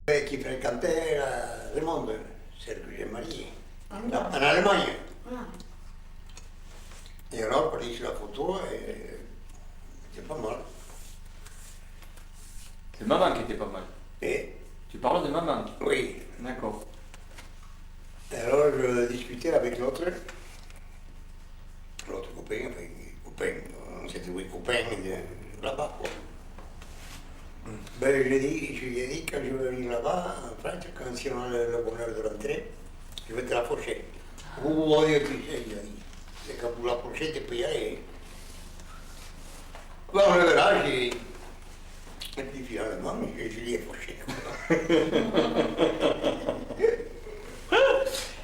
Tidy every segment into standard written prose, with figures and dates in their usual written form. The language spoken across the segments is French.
Qui fréquentait le monde, celle que j'ai mariée, en Ah, Allemagne. ah. Et alors, on est sur la photo, et c'est pas mal. C'est maman qui était pas mal. Et, Tu parles de maman. oui. D'accord. Et alors, je discutais avec l'autre copain, on s'était oui copain là-bas, quoi. Ben, je lui ai dit, quand je vais venir là-bas, en fait, quand si on a le bonheur de rentrer, je vais te l'approcher. Vous voyez qui c'est, il a dit. C'est quand vous l'approchez, tu peux y aller. Ben, on le verra, j'ai... Et puis finalement, je l'ai approché.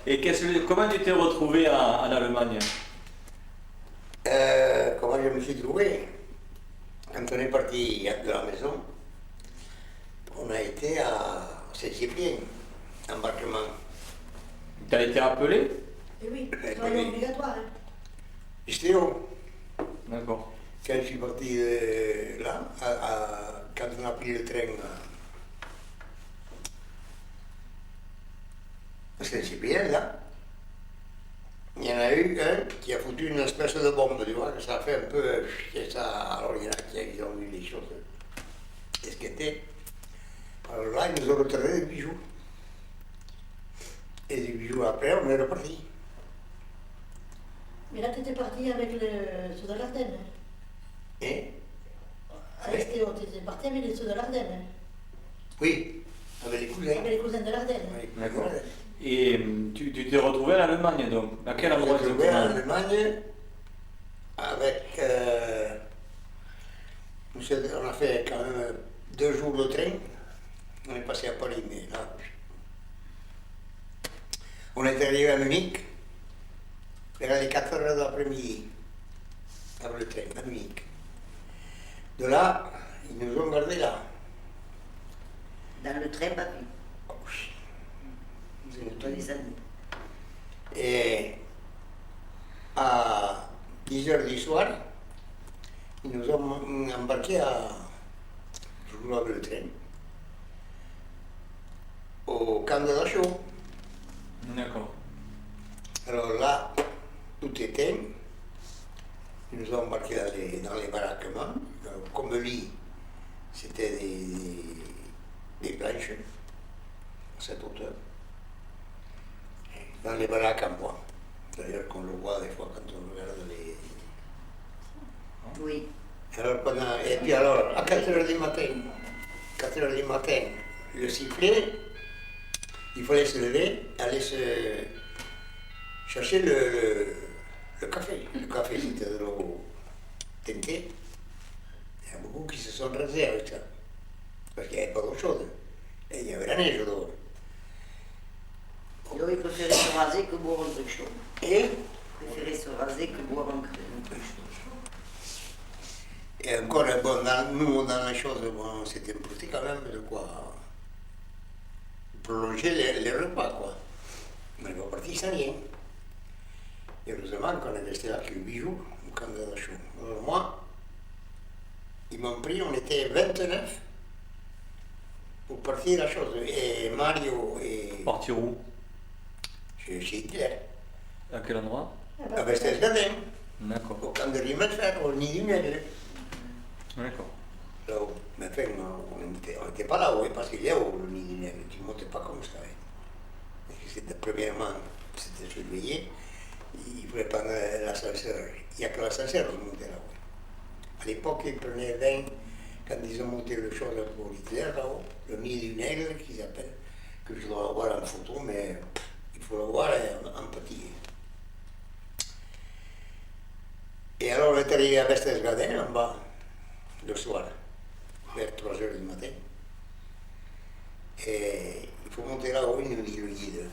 Et comment tu t'es retrouvé en Allemagne? Comment je me suis trouvé? Quand on est parti de la maison, on a été à Saint-Cyprien, embarquement. Tu as été appelé? Et oui, Eh c'est oui. obligatoire. Hein. J'étais haut. D'accord. Quand je suis parti là, quand on a pris le train à Saint-Cyprien, là, il y en a eu un qui a foutu une espèce de bombe, tu vois, que ça a fait un peu... Et ça, alors il y en a qui ont vu les choses esquintées. Alors là, ils nous ont retiré des bijoux. Et des bijoux après, on est reparti. Mais là, tu étais parti avec ceux de l'Ardenne. Et Avec Théo, tu étais parti avec les ceux de l'Ardenne. oui, avec les cousins. Avec les cousins de l'Ardenne. Oui, D'accord. Et tu t'es retrouvé en Allemagne donc? À quel on endroit s'est trouvé en exactement? Allemagne avec... on a fait quand même 2 jours de train. On est passé à Paris, mais là... On est arrivé à Munich, vers les 4 heures de l'après-midi, avec le train, à Munich. De là, ils nous ont gardés là. Dans le train, papy. C'est Vous le pas descendu. Et à 10 heures du soir, ils nous ont embarqués toujours avec le train, au camp de Dachau. D'accord. Alors là, tout était. Ils nous ont embarqués dans les baraquements. Comme lit, c'était des planches, à cette hauteur. Dans les baraques en bois. D'ailleurs, qu'on le voit des fois quand on regarde les... Oui. Alors, et puis alors, à 4 heures du matin, 4 heures du matin, le sifflet, il fallait se lever, aller se chercher le café. Le café, c'était de l'eau teintée. Il y a beaucoup qui se sont rasés avec ça, parce qu'il n'y avait pas d'eau chaude. Et il y avait la neige dehors. Donc il préférait se raser que boire un truc chaud. Et, Il préférait se raser que boire un truc chaud. et encore, bon, nous, dans la chose, bon, c'était important quand même de quoi prolonger les repas, quoi. On n'est pas parti sans rien. Heureusement qu'on est resté là que 8 jours, au camp de Dachau. Alors moi, ils m'ont pris, on était 29 pour partir la chose. Et Mario et... Partir où? Chez Hitler, À quel endroit? à Berchtesgaden, D'accord. au camp de Riemenfer, au nid du Nègre. D'accord. Là-haut. Mais enfin, on n'était pas là-haut, parce qu'il est haut, le nid du Nègre. Tu ne montais pas comme ça. C'était, premièrement, c'était surveillé. Il voulait prendre l'ascenseur. Il n'y a que l'ascenseur qui montait là-haut. À l'époque, ils prenaient 20, quand ils ont monté le chose pour Hitler là-haut, le nid du Nègre, qu'ils appellent, que je dois avoir en photo, mais il faut le voir en petit. Et alors, on est arrivé à Berchtesgaden, en bas, le soir, vers 3 heures du matin. Et il faut monter là-haut, il nous dit le guide,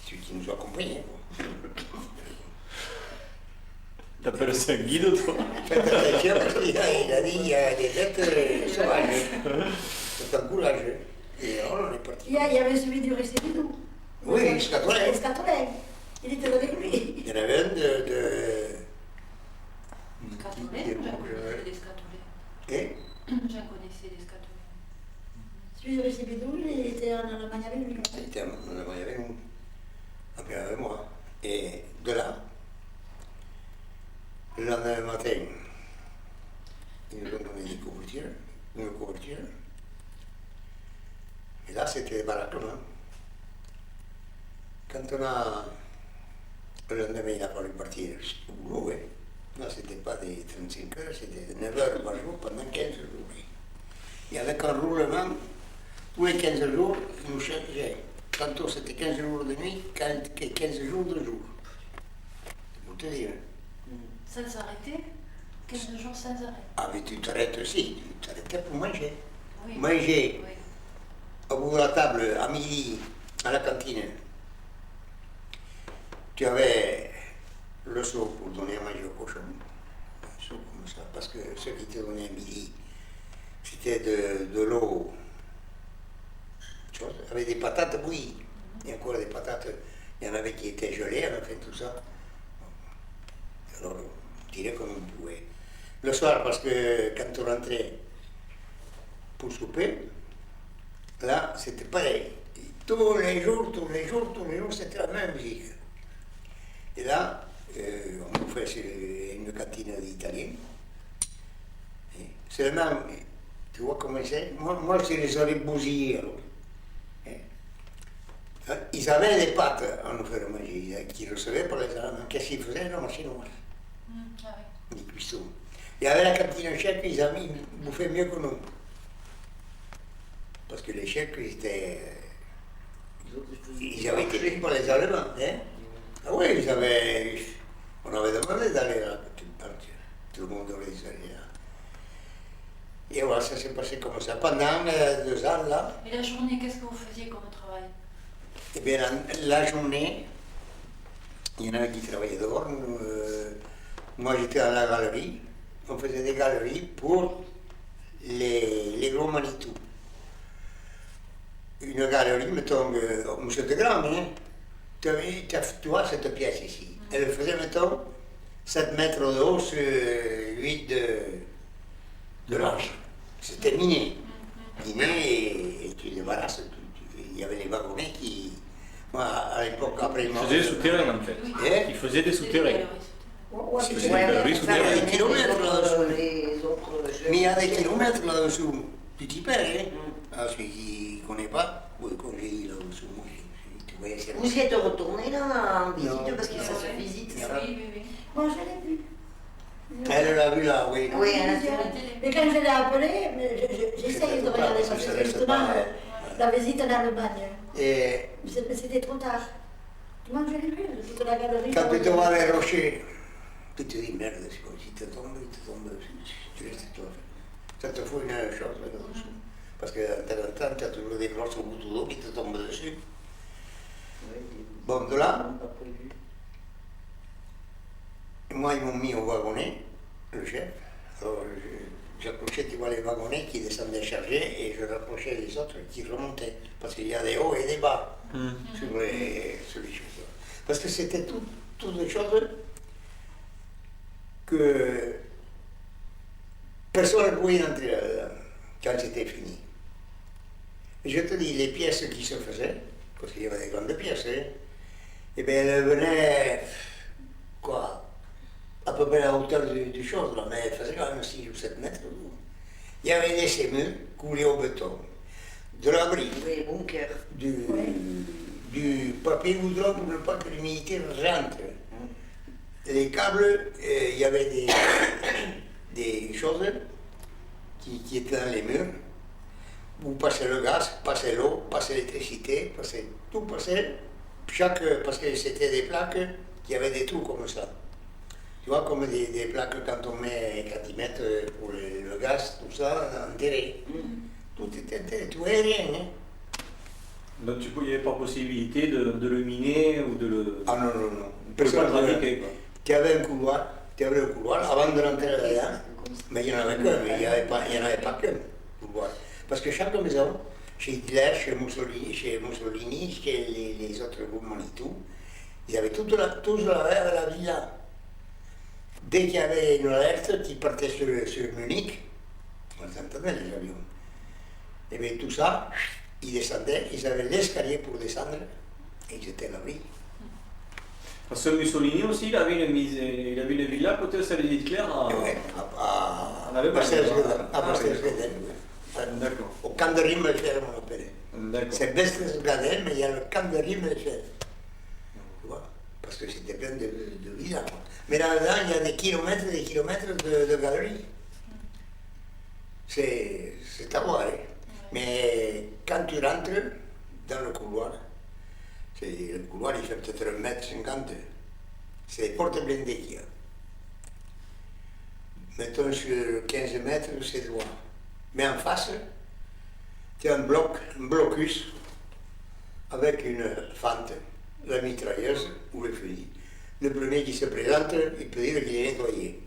celui qui nous accompagnait. T'appelles ça un guide, toi? Faites attention parce qu'il a dit il y a des bêtes sauvages. C'est un courage. Et alors on est parti. Il y avait celui du Récépidou. Oui, Scatolin. Scatolin. Il était avec lui. Il y en avait un de... Scatolin, j'en connaissais des scatolins. Et J'en connaissais des scatolins. Celui du Récépidou, il était en Allemagne avec lui. Il était en Allemagne avec nous, après avec moi. Et de là, le lendemain matin, ils nous ont donné une couverture. Et là, c'était baraquement. Quand on a. Le lendemain, il a fallu partir au boulot. Hein. Là, c'était pas des 35 heures, c'était 9 heures par jour pendant 15 jours. Et avec un roulement, tous les 15 jours, ils nous changeaient. Tantôt c'était 15 jours de nuit, 15 jours de jour. C'est pour te dire. Sans arrêter 15 jours sans arrêt. Ah, mais tu t'arrêtes aussi, tu t'arrêtais pour manger. Oui. Manger Oui. au bout de la table, à midi, à la cantine. Tu avais le seau pour donner à manger au cochon. Un seau comme ça, parce que ce qui te donnait à midi, c'était de l'eau, avec des patates bouillies. Il y a encore des patates, il y en avait qui étaient gelées, on a fait tout ça. Alors, on tirait comme on pouvait. Le soir, parce que quand on rentrait pour souper, là, c'était pareil. Tous les jours, c'était la même musique. Et là, on bouffait sur une cantine d'Italien. C'est le même. Tu vois comment c'est? Moi, je les aurais bousillés. Ils avaient des pâtes à nous faire manger, qu'ils recevaient pour les Allemands. Qu'est-ce qu'ils faisaient? Non, chinois. Ah oui. Des cuissons. Et avec la cantine tchèque, ils bouffaient mieux que nous. Parce que les Tchèques, ils avaient été pris par les Allemands. Hein? Ah oui, on avait demandé d'aller là, tout le monde aurait dit aller là. Et voilà, ça s'est passé comme ça. Pendant 2 ans là, Et la journée, qu'est-ce que vous faisiez comme travail? eh bien, la journée, il y en avait qui travaillaient dehors. Moi, j'étais à la galerie. On faisait des galeries pour les gros Manitou. Une galerie, mettons, Monsieur de Grand, hein. Tu vois cette pièce ici. Elle faisait, mettons, 7 mètres de haut sur 8 de large. C'était miné. Miné et tu débarrasses. Il y avait les wagonnets qui. Moi, à l'époque, après Il faisait des souterrains en fait. Eh? Il faisait des souterrains. C'est des des galeries souterraines. des kilomètres là-dessous. Les autres. Mais il y a des kilomètres là-dessous. Tu t'y perds, hein? Ah, celui qui ne connaît pas, ou quand j'ai dit là-dessous, moi, tu voyais c'est Vous y êtes retourné là en visite Non. parce que ça se visite ça. Oui, oui, oui. Moi, je l'ai vu. Elle l'a vu là, oui. Oui, elle a la dit. télé. Mais quand je l'ai appelé, j'essayais de regarder parce que justement, la visite en Allemagne. Et Mais c'était trop tard. Tout le monde, je l'ai vu, toute la galerie. quand tu te vois les rochers, tu te dis merde, si tu tombes, tu restes toi. Ça te fout une chose là-dessous. Parce que de temps en temps, tu as toujours des grosses au bout de l'eau qui te tombent dessus. Bon, de là, moi, ils m'ont mis au wagonnet, le chef. Alors, j'approchais, tu vois, les wagonnets qui descendaient chargés et je rapprochais les autres qui remontaient. Parce qu'il y a des hauts et des bas sur les choses. Parce que c'était toutes des choses que personne ne pouvait entrer là-dedans quand c'était fini. Et je te dis, les pièces qui se faisaient, parce qu'il y avait des grandes pièces, hein, eh bien, elles venaient, quoi, à peu près à la hauteur du chose, là, mais elles faisaient quand même 6 ou 7 mètres. Il y avait des sémures coulées au béton, de l'abri, Oui, bunker. du papier goudron pour ne pas que l'humidité rentre. Les câbles, il y avait des choses qui étaient dans les murs, où passait le gaz, passait l'eau, passait l'électricité, tout passait, parce que c'était des plaques qui avaient des trous comme ça. Tu vois, comme des plaques quand ils mettent pour le gaz, tout ça, enterré. Tout était enterré, tout est rien. Hein. Donc il n'y avait pas possibilité de le miner ou de le. Ah non, non, non. Tu peux pas trafiquer, quoi. Tu avais un couloir, avant de rentrer là-dedans, mais il n'y en avait qu'un, mais il n'y en avait pas qu'un couloir. Parce que chaque maison, chez Hitler, chez Mussolini, chez les autres groupements et tout, ils avaient tous la villa. Dès qu'il y avait une alerte qui partait sur Munich, on s'entendait les avions. Et bien tout ça, ils descendaient, ils avaient l'escalier pour descendre, et ils étaient à l'abri. Parce que Mussolini aussi, il avait une villa à côté de celle d'Hitler à... Ouais, en Allemagne. À Westerstede. D'accord. Au camp de Riemelsfeld, on l'appelait. D'accord. C'est Westerstede, mais il y a le camp de Riemelsfeld. Tu vois, parce que c'était plein de villas. Quoi. Mais là-dedans, il y a des kilomètres et des kilomètres de galeries. C'est à voir. Hein. Mais quand tu rentres dans le couloir, le couloir il fait peut-être 1,50 m. C'est les portes blindées qu'il y a. Mettons sur 15 mètres, c'est droit. Mais en face, tu as un blocus avec une fente, la mitrailleuse ou le fusil. Le premier qui se présente, il peut dire qu'il est nettoyé.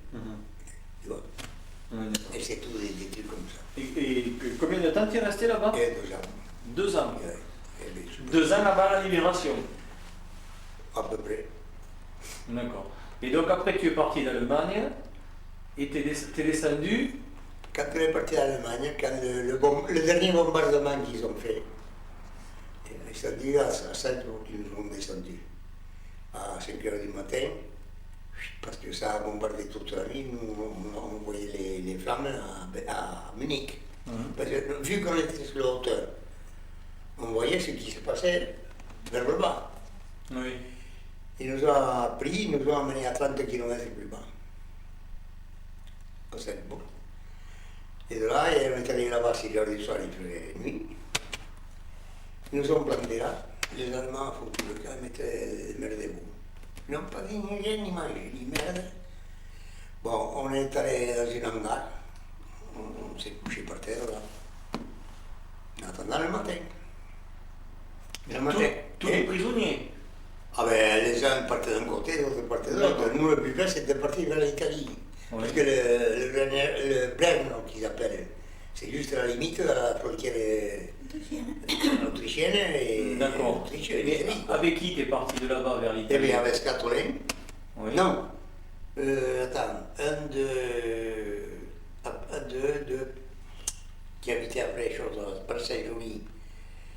Tu vois. Et c'est tout des trucs comme ça. Et combien de temps tu es resté là-bas? 2 ans. 2 ans. Ouais. 2 ans avant la libération. À peu près. D'accord. Et donc après tu es parti d'Allemagne et tu es descendu. Quand on est parti d'Allemagne, quand le dernier bombardement qu'ils ont fait, ils sont dit à 7 jours qu'ils nous ont descendu. À 5 h du matin, parce que ça a bombardé toute la nuit, on voyait les flammes à Munich. Parce que vu qu'on était sur la hauteur, on voyait ce qui se passait vers le bas. Oui. Ils nous ont pris, ils nous ont emmenés à 30 km plus bas. Au Salzbourg. Et de là, on est allé là-bas 6 h du soir, il faisait nuit. Ils nous ont plantés là. Les Allemands ont foutu le camp, ils mettaient des merdes debout. Ils n'ont pas dit ni rien ni manger, ni merde. Bon, on est allé dans une hangar. On s'est couché par terre là. En attendant le matin. Le matin. Tous les prisonniers. Ah ben, les uns partaient d'un côté, d'autres partaient de l'autre. Nous, le plus près, c'était de partir vers l'Italie. Oui. Parce que le Brno, qu'ils appellent, c'est juste à la limite de la frontière autrichienne et D'accord. l'Autriche Mais et l'Italie. avec qui tu es parti de là-bas vers Eh l'Italie? bien, avec Scatolin. Oui. Non. Attends, deux, qui habitait après, par Saint-Joly,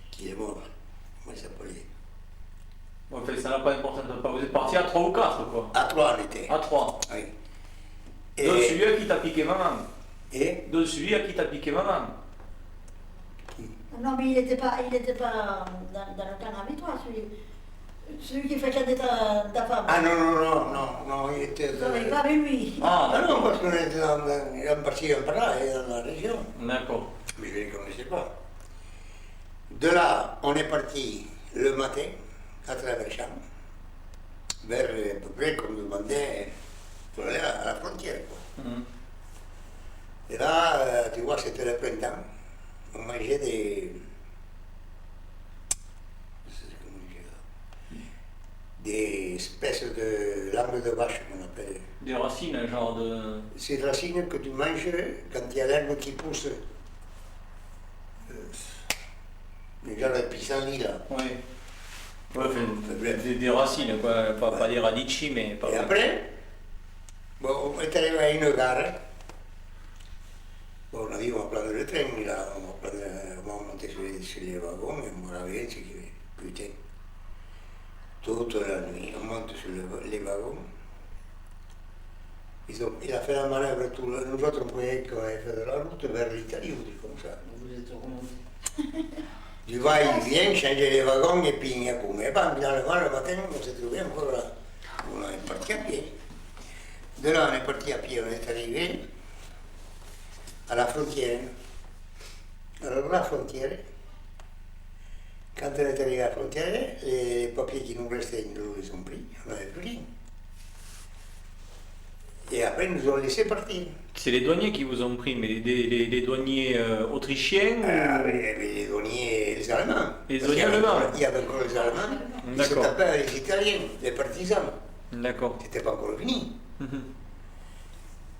qui est mort. Comment il s'appelait? Enfin, ça n'a pas d'importance. Vous êtes parti à 3 ou 4 quoi? À 3 on était. À 3. Oui. Donc celui à qui t'a piqué maman. Et Donc celui à qui t'a piqué maman. Non, mais il n'était pas dans le camp avec toi, celui qui fréquentait ta femme. ah non, il était. Vous n'avez pas vu lui. Ah non, parce qu'on était en partie par là, et dans la région. D'accord. Mais je ne les connaissais pas. De là, on est parti le matin, à travers les champs, vers à peu près comme demandait pour aller à la frontière. Quoi. Et là, tu vois, c'était le printemps. On mangeait des espèces de langue de vache qu'on appelle. Des racines, genre de... Ces racines que tu manges quand il y a l'herbe qui pousse. Genre de pissenlit là. Oui. Ouais, des racines, quoi. Pas des radici, mais... Pas Et après, bon, on est arrivé à une gare. Bon, on a dit on va prendre le train, là, on va monter sur les wagons, et on va bien, c'est que, putain, toute la nuit, on monte sur les wagons. Il a fait la manœuvre, nous autres on croyait qu'on avait fait de la route vers l'Italie ou des comme ça. Vous êtes remonté. Du va-et-vient, changer les wagons et puis il boum. Et ben, finalement, le matin, on s'est trouvé encore là. On est parti à pied. De là, on est parti à pied, on est arrivé à la frontière. Alors, la frontière, quand on est arrivé à la frontière, les papiers qui nous restaient, ils nous les ont pris, on n'avait plus rien. Et après, ils nous ont laissé partir. C'est les douaniers qui vous ont pris, mais les douaniers autrichiens ou... Les douaniers, les Allemands. Les Parce douaniers allemands. Il y avait encore les Allemands, ils se D'accord. tapaient avec les Italiens, les partisans. D'accord. C'était pas encore fini.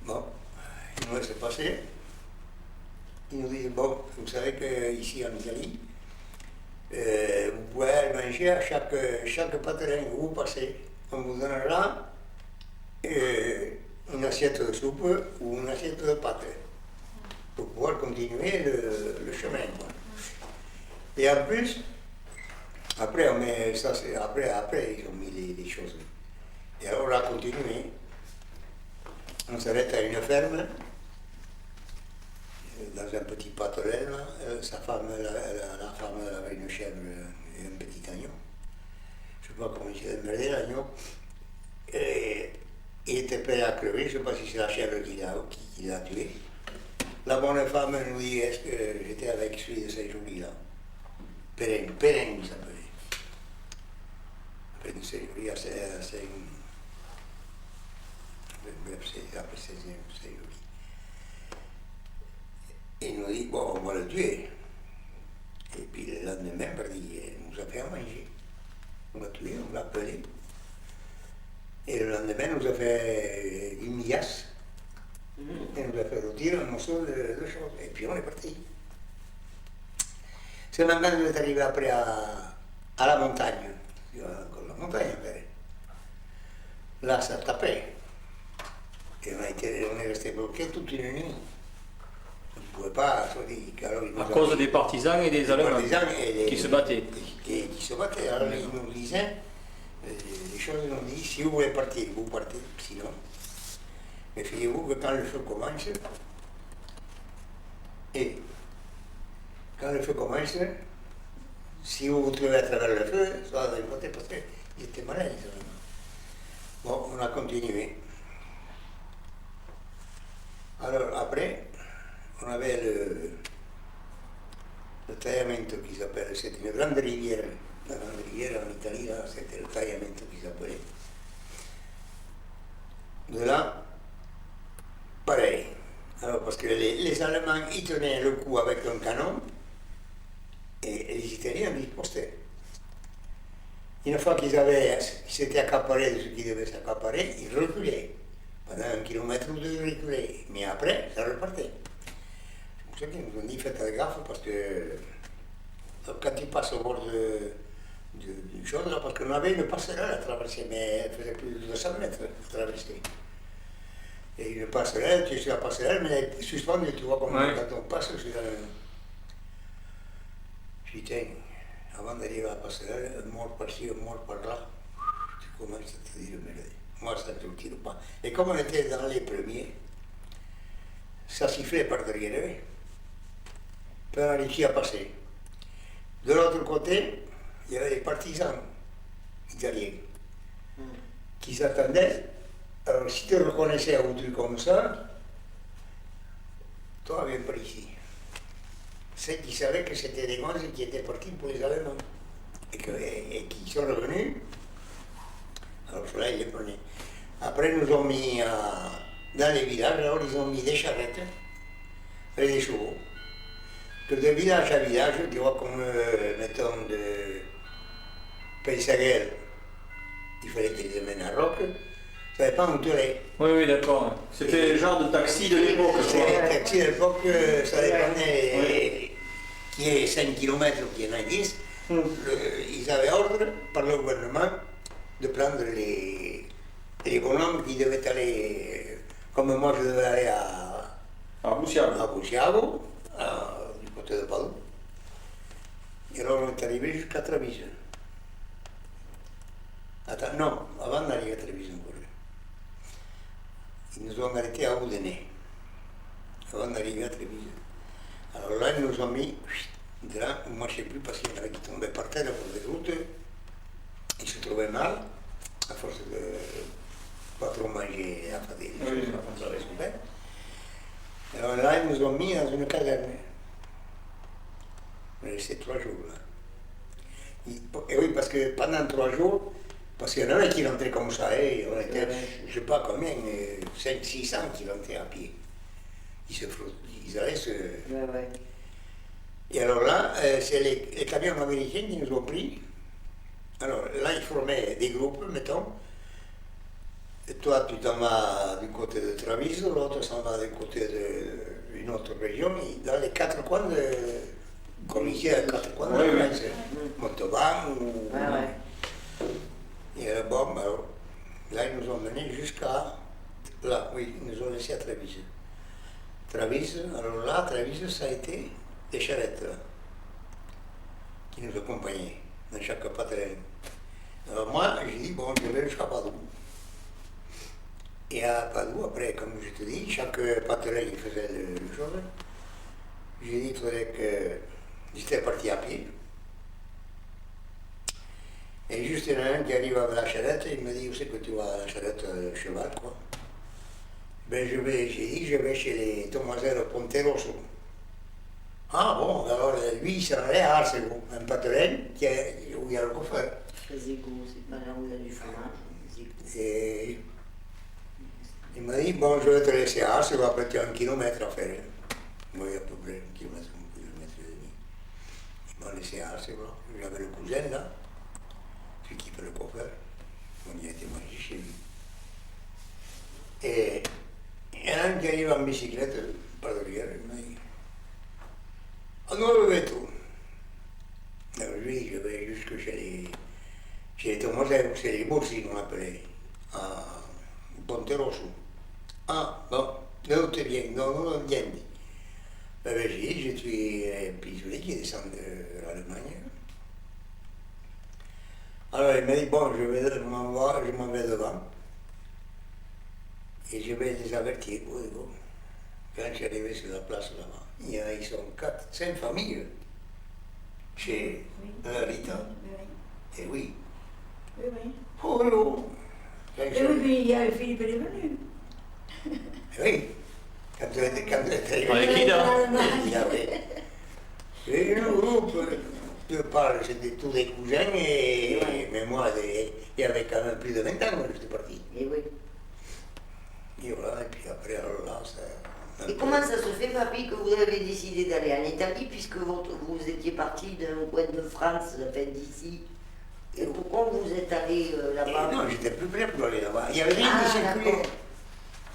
Bon, ils nous laissent passer. Ils nous disent, bon, vous savez qu'ici en Italie, vous pouvez aller manger à chaque patelin où vous passez. On vous donnera une assiette de soupe ou une assiette de pâtes pour pouvoir continuer le chemin. Quoi. Et en plus, après, après ils ont mis les choses. Et alors on a continué. On s'arrête à une ferme, dans un petit pâtelet. Sa femme, la femme elle avait une chèvre et un petit agneau. Je ne sais pas comment il s'est démerdé, l'agneau. Et il était prêt à crever, je ne sais pas si c'est la chèvre qui l'a tué. La bonne femme nous dit, est-ce que j'étais avec celui de ces jours-là? Perrin il s'appelait. Après de ces jours-là, c'est une... Bref, c'est après ces jours-là. Il nous dit, bon, on va le tuer. Et puis le lendemain, il nous a fait à manger. On l'a tué, on l'a appelé. Et le lendemain, on nous a fait une migasse. Et nous a fait rôtir un morceau de choses. Et puis on est parti. C'est maintenant qu'on est arrivé après à la montagne. Con la montagne, après. Là, ça tapait. Et on est resté bloqué toute une nuit. On ne pouvait pas sortir. À cause des partisans et des Allemands qui se battaient. Qui se battaient. Alors ils nous disaient, les choses nous disent, si vous voulez partir, vous partez, sinon. Mais figurez-vous que quand le feu commence, si vous vous trouvez à travers le feu, ça va côté parce qu'ils étaient malades. Bon, on a continué. Alors après, on avait le tagliamento qui s'appelle, c'est une grande rivière. La grande rivière en Italie, là, c'était le tagliamento qui s'appelait. De là, pareil. Alors, parce que les Allemands, ils tenaient le coup avec un canon et les Italiens ripostaient. Une fois qu'ils s'étaient accaparés de ce qu'ils devaient s'accaparer, ils reculaient. Pendant 1 kilomètre ou 2, ils reculaient. Mais après, ça repartait. C'est pour ça qu'ils nous ont dit faites gaffe parce que quand ils passent au bord d'une chose, là, parce qu'on avait une passerelle à traverser, mais elle faisait plus de 200 mètres à traverser. Et une passerelle, tu es sur la passerelle, mais elle est suspendue, tu vois, comme quand on passe sur la... Putain, avant d'arriver à la passerelle, un mort par-ci, un mort par-là, tu commences à te dire, mais moi ça ne te le tire pas. Et comme on était dans les premiers, ça sifflait par derrière, puis on a réussi à passer. De l'autre côté, il y avait les partisans italiens qui s'attendaient. Alors, si tu reconnaissais un truc comme ça, toi, viens par ici. C'est qu'ils savaient que c'était des gosses qui étaient partis pour les Allemands et qui sont revenus. Alors, cela, ils les prenaient. Après, ils nous ont mis dans les villages, alors ils ont mis des charrettes et des chevaux. Que de village à village, tu vois, comme, mettons, de Paysaguel, il fallait qu'ils les amènent à Roque. Ça dépend où tu es. Oui, d'accord. C'était le genre de taxi de l'époque. C'était le taxi de l'époque, ça dépendait qui est 5 km ou qui en a 10. Ils avaient ordre par le gouvernement de prendre les bonhommes qui devaient aller, comme moi je devais aller à Buciavo, du côté de Padoue. Et alors on est arrivé jusqu'à Treviso. Attends, non, avant d'arriver à Treviso encore. Ils nous ont arrêtés à Oudene, avant d'arriver à Treviso. Alors là, ils nous ont mis, de là, on ne marchait plus parce qu'il y en avait qui tombaient par terre au bord des routes. Ils se trouvaient mal, à force de pas trop manger à fatiguer. Alors là, ils nous ont mis dans une caserne. On est resté 3 jours là. Et oui, parce que pendant 3 jours, parce qu'il y en avait qui rentraient comme ça, et on était, je ne sais pas combien, 500-600 qui rentraient à pied. Ils allaient se... Et alors là, c'est les camions américains qui nous ont pris. Alors là, ils formaient des groupes, mettons. Et toi, tu t'en vas du côté de Treviso, l'autre s'en va du côté d'une autre région, et dans les 4 coins comme ici, à 4 coins de la France, Montauban ou... Et bon, alors, là, ils nous ont menés jusqu'à... Là, oui, ils nous ont laissés à Treviso. Treviso, alors là, Treviso, ça a été des charrettes. qui nous accompagnait dans chaque patelin. Alors moi, j'ai dit, bon, je vais jusqu'à Padoue. Et à Padoue, après, comme je te dis, chaque patelin il faisait le chose. J'ai dit qu'il faudrait que j'étais parti à pied. Et juste il y en a un qui arrive avec la charrette, il me dit, où c'est que tu vas à la charrette cheval, quoi. Ben j'ai dit, je vais chez les Tomasero Ponteroso. Ah bon, alors lui, il s'en allait à Arcego, un patelin où il y a le coffre. Zégo, c'est pas là où il y a du fromage. Zégo. Et il m'a dit, bon, je vais te laisser à Arcego, après tu as 1 kilomètre à faire. Moi, il y a à peu près 1 kilomètre, 1 kilomètre et demi. Il m'a laissé à Arcego, j'avais le cousin là, celui qui fait le coffre. On y a été manger chez lui. Et il y en a un qui arrive en bicyclette par derrière, il m'a dit, ah non, le veto. Alors lui, je vais jusque chez les Tomasero, c'est les Borsi qu'on appelait, à Ponteroso. Ah, bon, non, tu viens, non, viens. Ben, je suis pisolé qui descend de l'Allemagne. Alors il m'a dit, bon, je m'en vais devant. Et je vais les avertir. Oui, bon. Quand je suis arrivé sur la place là-bas, ils sont 5 familles chez Rita. Et oui. Oui, oui. Oh, non. Et oui, puis il y a Philippe, il est venu. Oui. Quand tu étais Avec qui, là? il y avait. Et le groupe, je parle, c'était tous des cousins, mais moi, il y avait quand même plus de 20 ans quand j'étais parti. Et oui. Et voilà, et puis après, alors là, ça. Et comment ça se fait, papy, que vous avez décidé d'aller en Italie, puisque vous étiez parti d'un coin de France, d'ici? Et pourquoi vous êtes allé là-bas? Non, j'étais plus prêt pour aller là-bas. Il n'y avait rien qui circulait. d'accord.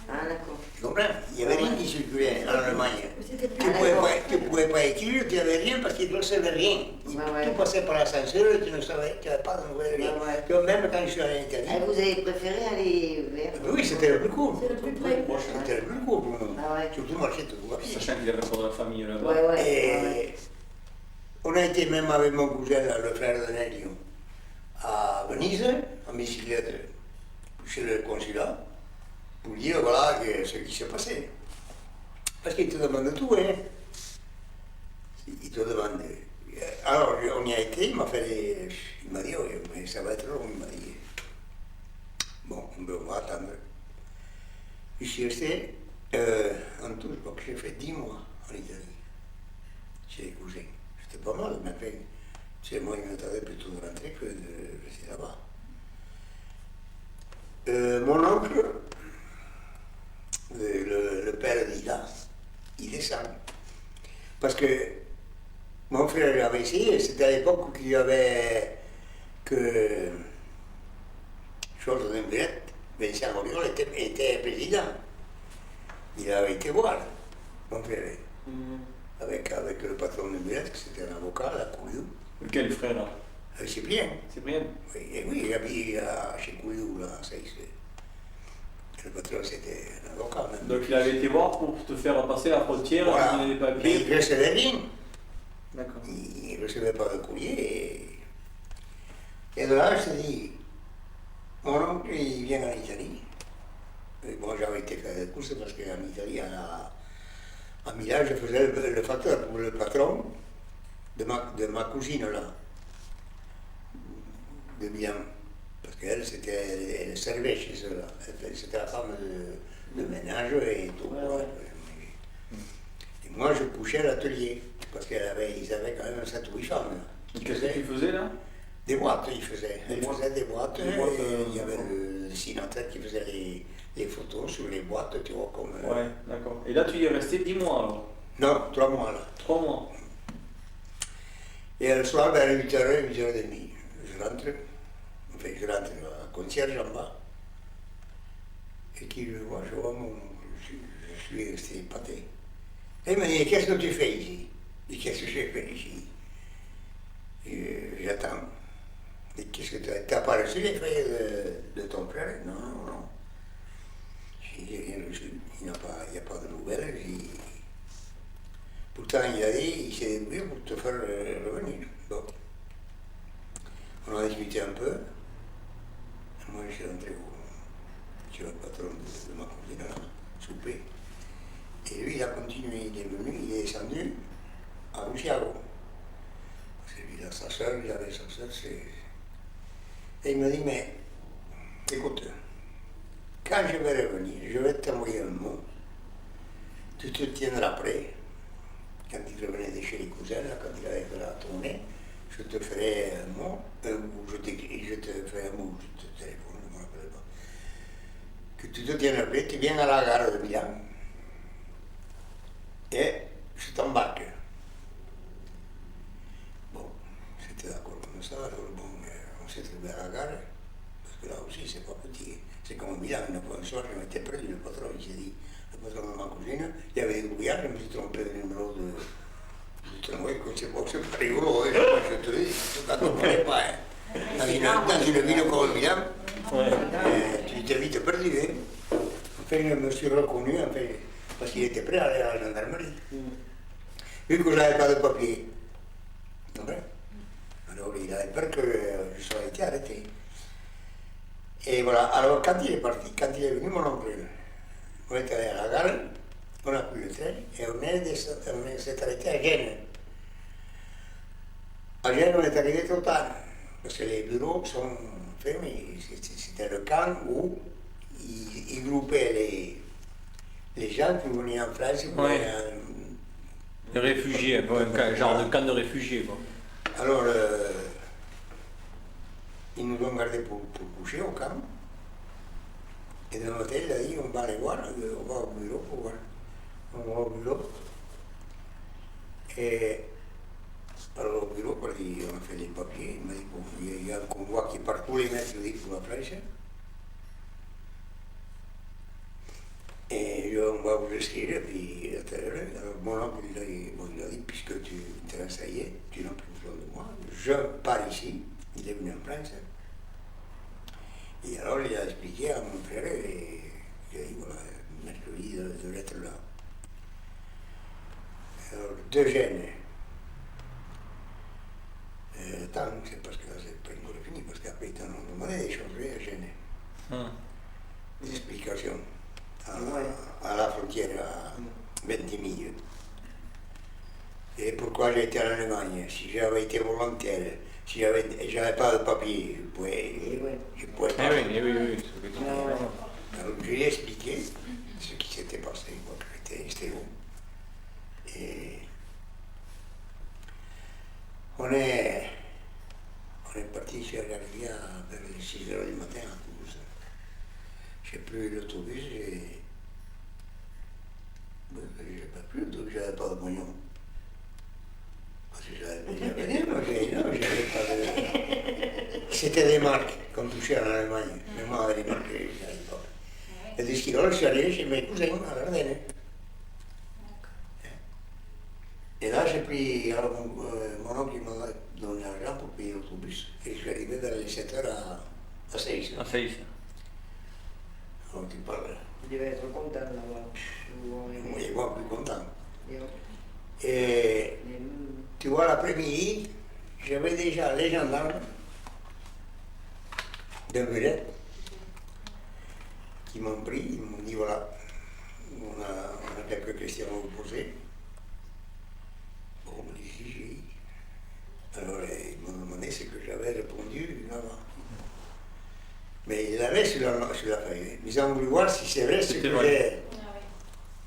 Ah, d'accord. Tu comprends? Il n'y avait rien qui circulait en Allemagne. C'était Tu ne pouvais pas écrire, tu n'avais rien parce qu'ils ne savaient rien. Ouais. Tout passait par l'ascenseur, tu n'avais pas de nouvelles rien. Ouais. Donc, même quand je suis allé en Italie, Et vous avez préféré aller vers... oui, c'était le plus court. C'est le plus près. C'était le plus court pour nous. Ah ouais. Surtout marcher tout à pied. Sachant qu'il avait pas de la famille là-bas. Ouais. Et on a été même avec mon cousin, là, le frère de Nelio, à Venise, en bicyclette, chez le consulat, pour dire voilà ce qui s'est passé. Parce qu'il te demande tout, hein. Il te demande. Alors on y a été, il m'a dit, oui, mais ça va être long, il m'a dit. Bon, on va attendre. Je suis resté, en tout, je crois que j'ai fait 10 mois en Italie, chez les cousins. C'était pas mal, mais après, c'est moi, il m'attendait plutôt de rentrer que de rester là-bas. Mon oncle, le père d'Ida, il descend. Parce que mon frère avait essayé, c'était à l'époque où il y avait que chose de Brett, Vincent Oriol était président. Il avait été voir, mon frère, avec le patron de Brett, c'était un avocat, la Couillou. Quel frère là? Cyprien. Cyprien. Oui, et oui, il habite chez Couillou, là, ça y est. Le patron, c'était un avocat même. Donc il avait été voir pour te faire passer la frontière, Voilà. il n'avait pas Mais papier. il recevait rien. D'accord. Il ne recevait pas de courrier. Et de là, je te dis, mon oncle, il vient en Italie. Et bon, j'avais été faire des courses parce qu'en Italie, à Milan, je faisais le facteur pour le patron de ma cousine, là, de Milan. Parce qu'elle, elle servait chez eux, là. C'était la femme de ménage et tout. Ouais. Et moi, je couchais à l'atelier, parce qu'ils avaient quand même 7 ou 8 femmes. Et qu'est-ce que tu faisais là? Des boîtes, ils faisaient. Des Ils boîtes. faisaient des boîtes. Des boîtes, Il y avait le dessinateur qui faisait les photos sur les boîtes, tu vois, comme... Ouais, d'accord. Et là tu y es resté 10 mois alors? Non, 3 mois, là. 3 mois. Et le soir, vers 8h, 8h30, je rentre à concierge en bas. Et qui je vois, je suis resté épaté. Et il m'a dit, qu'est-ce que tu fais ici? Et qu'est-ce que j'ai fait ici? Et j'attends. Et qu'est-ce que tu as pas reçu les feuilles de ton frère? Non, non. J'ai rien reçu. Il n'y a pas de nouvelles. Pourtant, il a dit, il s'est débrouillé pour te faire revenir. Bon. On a discuté un peu. Moi, je suis rentré chez le patron de ma cousine, là, souper. Et lui, il a continué, il est venu, il est descendu à Luciago. Parce que lui, il a sa soeur, il avait sa soeur, Et il me dit, mais écoute, quand je vais revenir, je vais t'envoyer un mot, tu te tiendras prêt. Quand il revenait de chez les cousins, là, quand il avait fait la tournée, je te ferai un mot, ou je te ferai un mot, je te téléphone, je ne me rappelle pas. Que tu te tiendras prêt, tu viens à la gare de Milan et je t'embarque. Bon, j'étais d'accord comme ça, alors bon, on s'est trouvé à la gare, parce que là aussi c'est pas petit. C'est comme Milan, un soir je m'étais perdu, le patron, il s'est dit, le patron de ma cousine, il y avait des brouillards, je me suis trompé de numéro de tramway, que c'est pas rigolo, je te dis, ça ne connais pas. Dans une ville comme Milan, tu t'es vite perdu. Enfin, je me suis reconnu, enfin, parce qu'il était prêt à aller à la gendarmerie. Vu que je n'avais pas de papier. Alors il avait peur que je sois été arrêté. Et voilà, alors quand il est parti, quand il est venu, mon oncle, on est allé à la gare, on a pris le train et on s'est arrêté à Gênes. À Gênes, on est arrivé trop tard, parce que les bureaux sont fermés. C'était le camp où ils groupaient les gens qui venaient en France. Les réfugiés, un genre de camp de réfugiés. Quoi. Alors, ils nous ont gardés pour coucher au camp. Et dans l'hôtel, il a dit, on va aller voir, on va au bureau pour voir. On va au bureau. Et alors au bureau, quand on a fait les papiers, il m'a dit, bon, il y a un convoi qui part tous les mercredis pour la France. Et on va vous inscrire, et puis alors mon oncle il a dit, puisque tu t'intéresses à y est, tu n'as plus besoin de moi, je pars ici, il est venu en France. Et alors il a expliqué à mon frère, et il a dit, voilà, mercredi de l'être là. Alors, de Gênes. Attends, c'est parce que là c'est pas encore fini, parce qu'après ils t'ont demandé d'échanger à Gênes. Des explications. À la frontière à Ventimiglia. Et pourquoi j'ai été en Allemagne? Si j'avais été volontaire, si j'avais pas de papier, je pouvais pas. Oui. Alors je lui ai expliqué ce qui s'était passé, quoi, que j'étais stéro. Et on est parti chez la rivière vers les 6h du matin à Toulouse. J'ai pris l'autobus et j'avais pas de pognon. Parce que j'avais pas de... C'était des marques qu'on touchait en Allemagne. Mais moi, les marques, je n'avais pas. Et de ce qu'il je suis allé chez mes cousins à l'Ardenne. Et là, j'ai pris, alors mon oncle m'a donné l'argent pour payer l'autobus. Et je suis arrivé vers les 7h à 6. À 6. Alors tu parles. Il devait être content là-bas. Oui, moi plus content. Et tu vois, l'après-midi, j'avais déjà les gendarmes de Villette qui m'ont pris, ils m'ont dit voilà, on a quelques questions à vous poser. Bon, on m'a dit si. Alors ils m'ont demandé ce que j'avais répondu là-bas. Mais ils l'avaient sur la feuille. Ils ont voulu voir si c'est vrai ce que j'ai.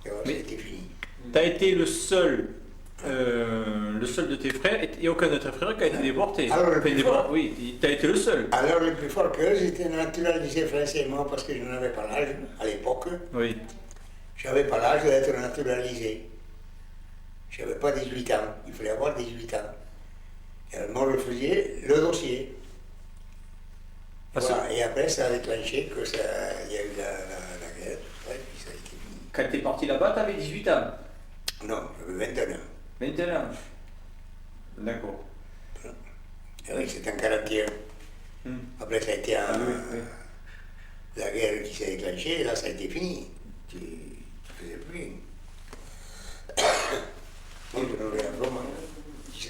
Et voilà, c'était fini. Tu as été le seul de tes frères, et aucun de tes frères qui a été déporté. Alors, le plus fort. Oui, tu as été le seul. Alors le plus fort qu'eux, j'étais naturalisé français, moi, parce que je n'avais pas l'âge à l'époque. Oui. Je n'avais pas l'âge d'être naturalisé. Je n'avais pas 18 ans, il fallait avoir 18 ans. Et alors moi, je faisais le dossier. Voilà. Et après, ça a déclenché que il y a eu la guerre, tout ça, et puis ça a été fini. Quand tu es parti là-bas, tu avais 18 ans. Non, j'avais 21 ans. 21 ans. D'accord. Et oui, c'était en 41. Après, ça a été la guerre qui s'est déclenchée, et là, ça a été fini. Tu ne faisais plus. Moi, je ne regarde vraiment.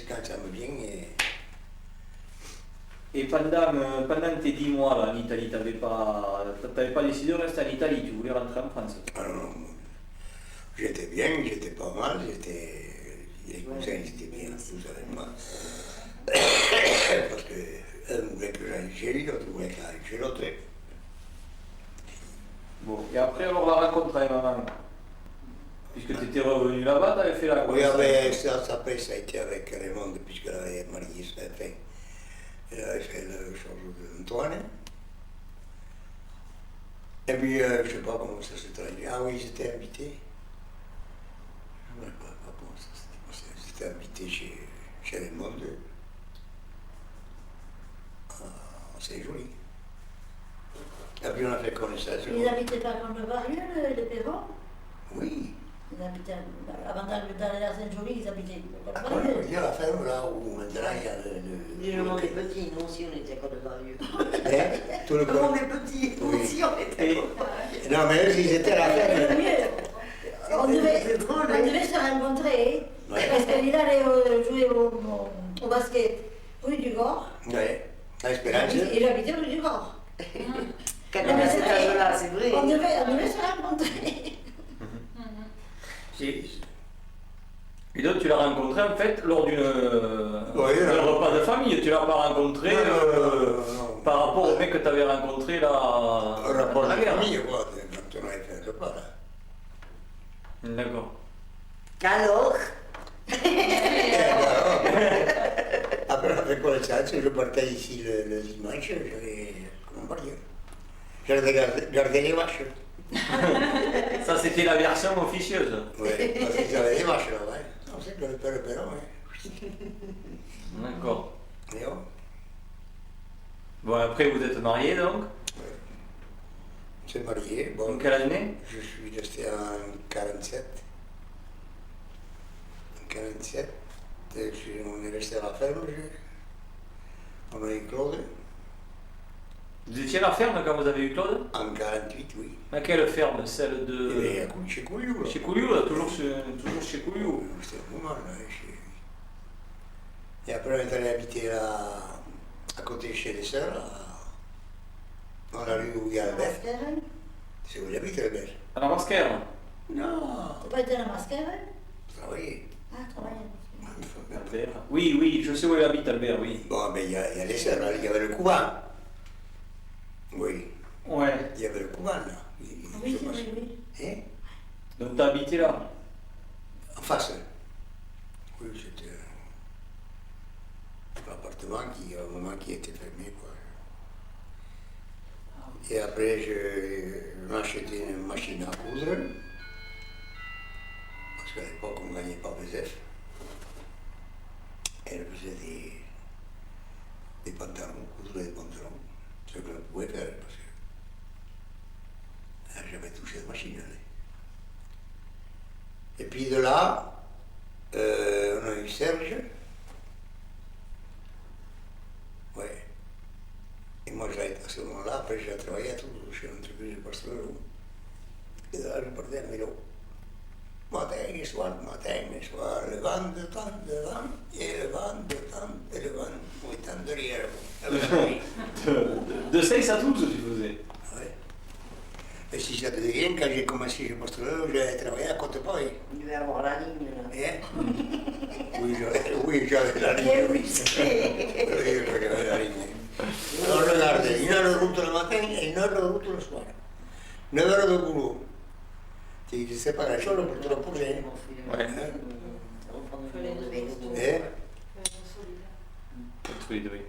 Quand ça me vient, et Et pendant tes 10 mois là, en Italie, t'avais pas décidé de rester en Italie, tu voulais rentrer en France. Alors, non, j'étais bien, j'étais pas mal, les cousins ils étaient bien, tous avec moi. Parce qu'un voulait que j'aille chez lui, l'autre voulait que j'aille chez l'autre. Bon, et après alors la rencontre avec maman. Puisque tu étais revenu là-bas, tu avais fait la Oui, connaissance. après ça a été avec Raymond, puisqu'elle avait marié sa fille. Elle avait fait le chose d'Antoine. Et puis, je ne sais pas comment ça s'est traduit. Ah oui, j'étais invité. Je ne sais pas comment ça s'est passé. J'étais invité chez Raymond. C'est joli. Et puis on a fait connaissance. Ils habitaient pas dans le barrière, les Perrons. Oui. Ils habitaient, avant d'aller à Saint-Joly, ils habitaient dans le Après, on barrière. peut dire la ferme là où maintenant il y a Dis, le monde est petit, nous aussi on était à Côte-de-Varieux. Tout le Le monde est petit, nous Oui. aussi on était à Et- Côte-de-Varieux. Non, mais eux, ils étaient à la Le ferme. mieux, on devait se rencontrer, Ouais. parce qu'il allait jouer au basket rue du Gord, Ouais. À Espérance. et j'habitais rue du Gord. Quand Non, on mais a c'est cet vrai. âge-là, c'est vrai. On devait se rencontrer. Et donc tu l'as rencontré en fait lors d'un repas de famille, tu l'as pas rencontré Non. par rapport au mec que tu avais rencontré là Un rapport dans la de guerre. famille, quoi, quand on avait fait un repas là. D'accord. Alors, Après, on a fait connaissance, je partais ici le dimanche, j'allais, comment dire, j'allais garder les vaches. Ça c'était la version officieuse. Oui, parce qu'ils avaient des vaches là, ouais. Non, c'est le père, ouais. D'accord. Et oh, Bon après vous êtes mariés donc. on s'est mariés, bon, En quelle année? je suis resté en 47. En 47, on est resté à la ferme, on a eu Claude. Vous étiez à la ferme quand vous avez eu Claude? En 48, oui. À quelle ferme? Celle Et de... chez Couillou, là. Chez Couillou, là, toujours chez Couillou. C'était un moment, là, Et après, on est allé habiter là, à côté chez les sœurs, là, dans la rue où il y a la bête. C'est où il habite, la bête. À la Masquère. Non, Tu pas été à la masquère? travailler. Ah, travailler. Albert. Oui, oui, je sais où il habite Albert, oui. Bon, mais il y a les sœurs, là, il y avait le couvent. Oui, Ouais. il y avait le couvent, là. Oui, c'est vrai, oui. Hein? Donc t'as habité là? En face. Oui, c'était un appartement qui, à un moment, qui était fermé, quoi. Et après, je m'achetais une machine à coudre. Parce qu'à l'époque, on ne gagnait pas BZF. Elle faisait des pantalons, coudre des pantalons. Ce que je pouvais faire, parce que elle n'a jamais touché de machine. Elle. Et puis de là, on a eu Serge. Ouais. Et moi, à ce moment-là, après, j'ai travaillé à Toulouse, chez l'entreprise de Barcelone. Et de là, je partais à Milo. Matin et soir, le vent de temps, le vent, et le vent de temps, et le vent, oui, tant derrière. De 6 à 12, tu faisais. Ouais. Et si ça te dit rien, quand j'ai commencé chez Barcelone, j'ai travaillé à Côte-Paille. il devait avoir la ligne là. Hein? Oui, j'avais la ligne. Eh oui, Oui, j'avais la ligne. Alors regardez, 1 heure de route le matin et 1 heure de route le soir. 9 heures de boulot. Tu sais pas la chose pour te reposer. Ouais. Hein? Oui, oui.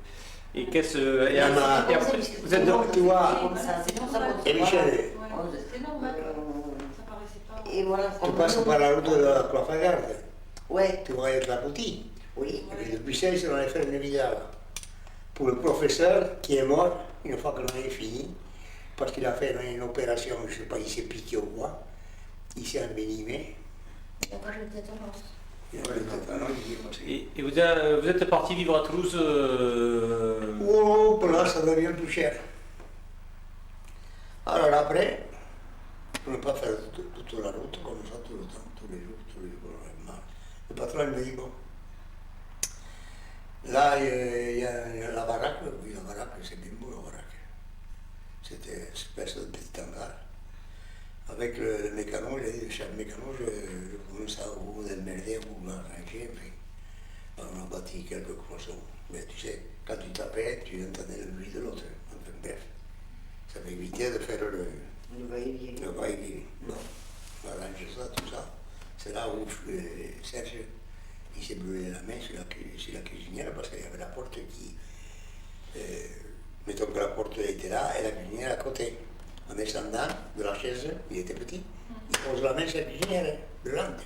Et qu'est-ce... Et après, vous êtes de... Tu vois, Comme ça, c'est pour ça qu'on et Michel, C'est normal. Ça paraissait pas. Et voilà. tu passes par la route de la Croix-Fagarde. Ouais, Tu vois avec la boutique. oui. Et puis depuis ça, on allait faire une vidéo pour le professeur qui est mort une fois que l'on avait fini, parce qu'il a fait une opération, je ne sais pas, il s'est piqué au bois, il s'est envenimé. Il a pas le tétanos. Il a fait un tétanos, il dit, moi, c'est- Et vous êtes parti vivre à Toulouse Oh, pour là, ça devient plus cher. Alors après, on ne peut pas faire toute la route comme ça tout le temps, tous les jours, le patron il me dit, bon, là, il y a la baraque baraque, oui, la baraque, c'est bien beau, la baraque. C'était une espèce de petit hangar. Avec le mécano, chaque mécano, je commence à vous démerder, vous l'arranger, puis on a bâti quelques cloisons. Mais tu sais, quand tu tapais, tu entendais le bruit de l'autre. Enfin, bref, ça m'évitait de faire le va-et-vient. Bon, on arrange ça, tout ça. C'est là où Serge, il s'est brûlé la main sur la cuisinière parce qu'il y avait la porte qui... mettons que la porte était là et la cuisinière à côté. En descendant de la chaise, il était petit, il pose la main sur la cuisinière, brûlante.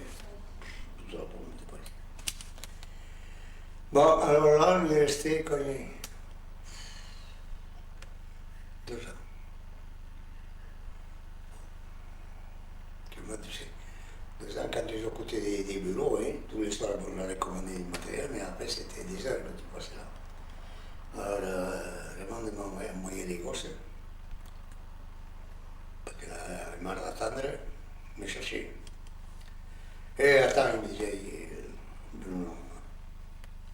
Tout ça pour monter pas. Bon, alors là, il est resté cogné 2 ans. Moi, tu sais, 2 ans, quand ils ont coûté des bureaux, hein, tous les soirs, on allait commander du matériel, mais après, c'était des heures que tu passais là. Alors, le lendemain, on envoyé les gosses, parce qu'il a marre d'attendre, me chercher. Et attends, il me disait, Bruno,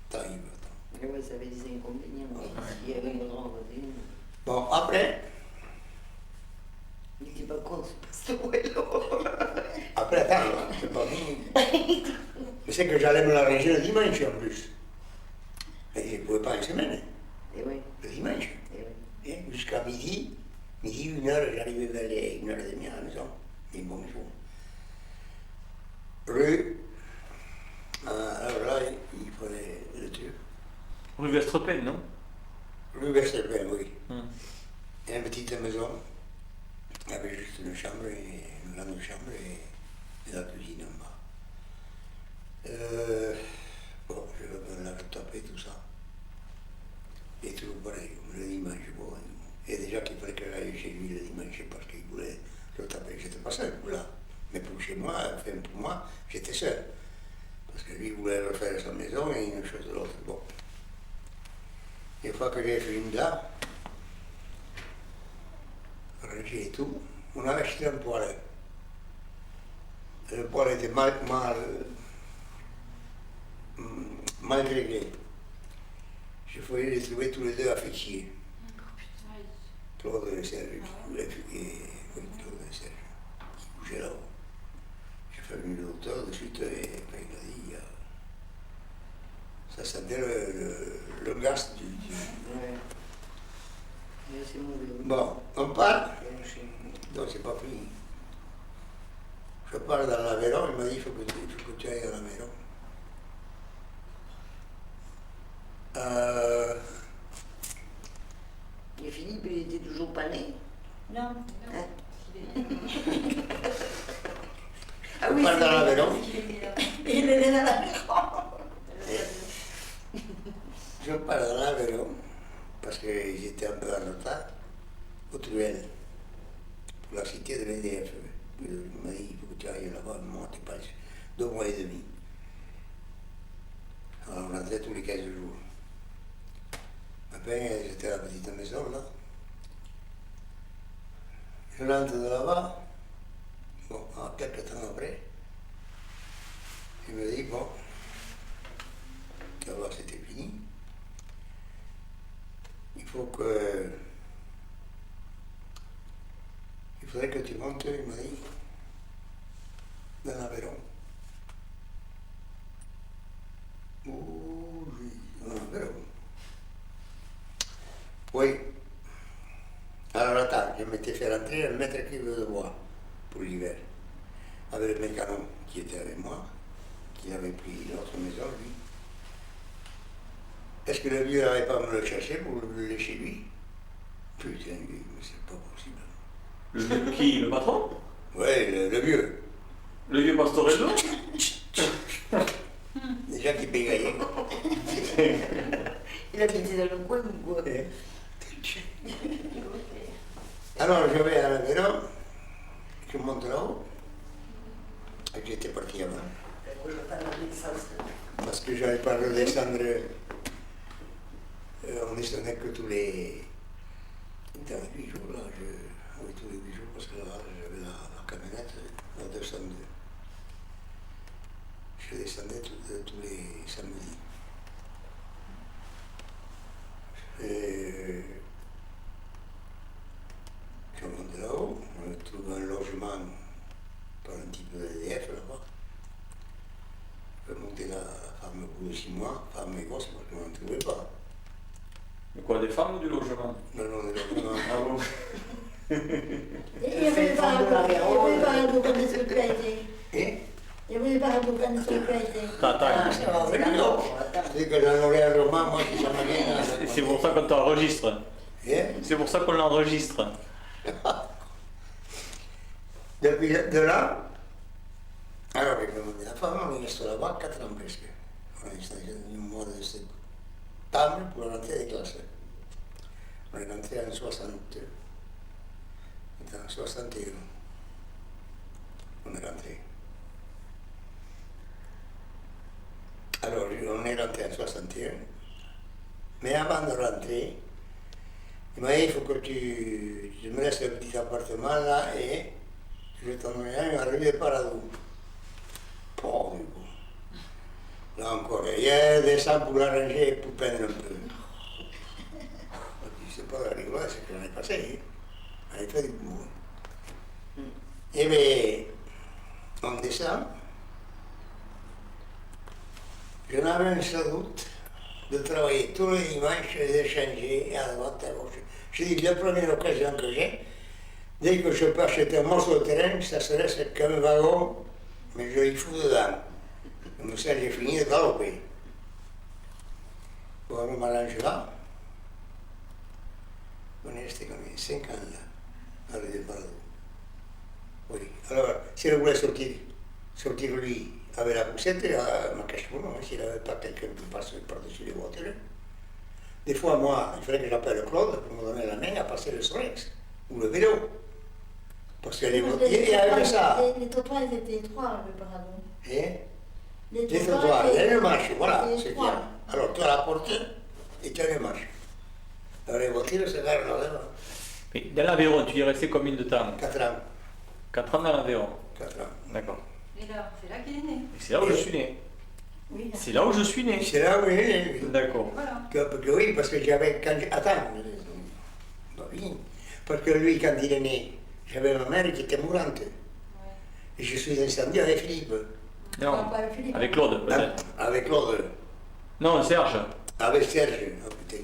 attends, il veut attendre. Oui, ça avait des inconvénients. Il y avait une grande. Bon, après, Il n'était pas con, ce poêlot. après, attends, c'est pas fini. Je sais que j'allais me l'arranger le dimanche en plus. Et je ne pouvais pas une semaine, Et oui, le dimanche. et oui. Et jusqu'à midi, 1h, j'arrivais vers les 1h30 à la maison. Mais bon, il faut. Alors là, il fallait le truc. Rue Vestrepen, non? Rue Westerben, oui. Hum. Et une petite maison. Il y avait juste une chambre, une grande chambre et la cuisine en bas. Bon, je me l'avais tapé tout ça. Et toujours pareil, le dimanche, bon. Et déjà qu'il fallait que j'aille chez lui le dimanche parce qu'il voulait le taper. J'étais pas seul là. Mais pour chez moi, enfin pour moi, j'étais seul. Parce que lui voulait refaire sa maison et une chose de l'autre. Bon. Une fois que j'ai fini là, rangé et tout, on avait acheté un poêle. Le poêle était mal réglé. Je voulais les trouver tous les deux affectiés. Claude et Serge, oui, Claude et Serge, qui bougeaient là-haut. J'ai fait venir le docteur de suite et ben, il a dit, ça sentait le gaz du... Ouais. Mais c'est mauvais. Bon, on part. Donc c'est pas fini. Je pars dans l'Aveyron, il m'a dit il faut que tu ailles à l'Aveyron. Et Philippe, il était toujours pas né. Non. Hein? Ah Je oui, pars c'est dans vrai. l'Aveyron. Il est dans la maison. Je pars dans l'Aveyron parce que j'étais un peu en retard au Truel pour la cité de l'EDF. Il m'a dit il faut que tu ailles là-bas, moi tu passes 2 mois et demi. Alors on rentrait tous les 15 jours. Après j'étais à la petite maison là. Je rentre de là-bas, bon, quelques temps après, il me dit bon, d'abord c'était fini. Il faudrait que tu montes, il m'a dit, dans l'Aveyron. Oh oui, dans l'Aveyron. Oui. Alors attends, je m'étais fait rentrer un mètre cube de bois pour l'hiver, avec le mécano qui était avec moi, qui avait pris notre maison, lui. Est-ce que le vieux n'avait pas à me le chercher pour le brûler chez lui? Putain, lui, mais c'est pas possible. Le vieux qui? Le patron? Ouais, le vieux. Le vieux Pastorello? Déjà qui bégayait. Il habitait dans le coin, quoi. Alors je vais à l'Aveyron, je monte là-haut, et j'étais parti avant. Parce que je n'avais pas redescendre, on descendait que tous les... Dans les 8 jours, là, oui, tous les 8 jours, parce que là, j'avais la camionnette, la 202. Je descendais tous les samedis. Et je monte là-haut, on trouve un logement par un type d'EDF là-bas. Je peux monter la femme au bout de 6 mois, femme et gosse, parce qu'on n'en trouvait pas. Mais quoi, des femmes ou du logement? Non, non, des logements. Ah bon? Il y avait pas un doux quand est-ce que tu as été. Hein? Il y avait pas un doux quand est-ce que tu as été. Attends, Ça va, Mais non, c'est que dans l'enregistrement, moi, si ça m'a bien. c'est pour ça qu'on t'enregistre. Hein? C'est pour ça qu'on l'enregistre. Depuis de là, alors avec la femme, on est resté là-bas 4 ans presque. On est resté au mois de septembre pour rentrer des classes. On est rentré en 60. En 61. On est rentré. Alors, on est rentré en 61. Mais avant de rentrer, il m'a dit, il faut que tu me laisses le petit appartement là et je t'en donnerai un à rue des Paradous. Bon, du coup. Là encore, il y a des sangs pour l'arranger et pour peindre un peu. C'est pas la rigolade, c'est que j'en ai passé. Hein. J'en ai fait du boulot. Et bien, on descend. Je n'avais un seul doute de travailler tous les dimanches et d'échanger à droite à gauche. Je dis, la première occasion que j'ai, dès que je peux acheter un morceau de terrain, ça serait comme un wagon, mais je y fous dedans. Comme ça, j'ai fini de galoper. Bon, on m'arrange là. On est resté combien 5 ans là, à rue des Paradous. Oui. Alors, s'il voulait sortir lui avec la poussette, ma cache-pour moi, s'il n'avait pas quelqu'un qui passe par-dessus les voitures. Des fois, moi, il fallait que j'appelle Claude pour me donner la main à passer le Solex ou le vélo. Parce que les voitures, il y avait ça. Les trottoirs, ils étaient étroits, le Paradous. Et les trottoirs, il y a une marche, voilà, c'est bien. Alors, tu as la porte et tu as une marche. Alors, les voitures se garent là-dedans. Mais dans l'Aveyron, tu y es resté combien de temps? 4 ans. 4 ans dans l'Aveyron. 4 ans. D'accord. Et là, c'est là qu'il est né. Et c'est là où je suis né. Oui. C'est là où je suis né. C'est là où il est né. D'accord. Voilà. Que oui, parce que j'avais. Attends, bah oui, parce que lui, quand il est né, j'avais ma mère qui était mourante. Ouais. Et je suis descendu avec Philippe. Non, Pas avec Philippe. avec Claude peut-être. Avec Claude. Non, Serge. Avec Serge. Oh, putain.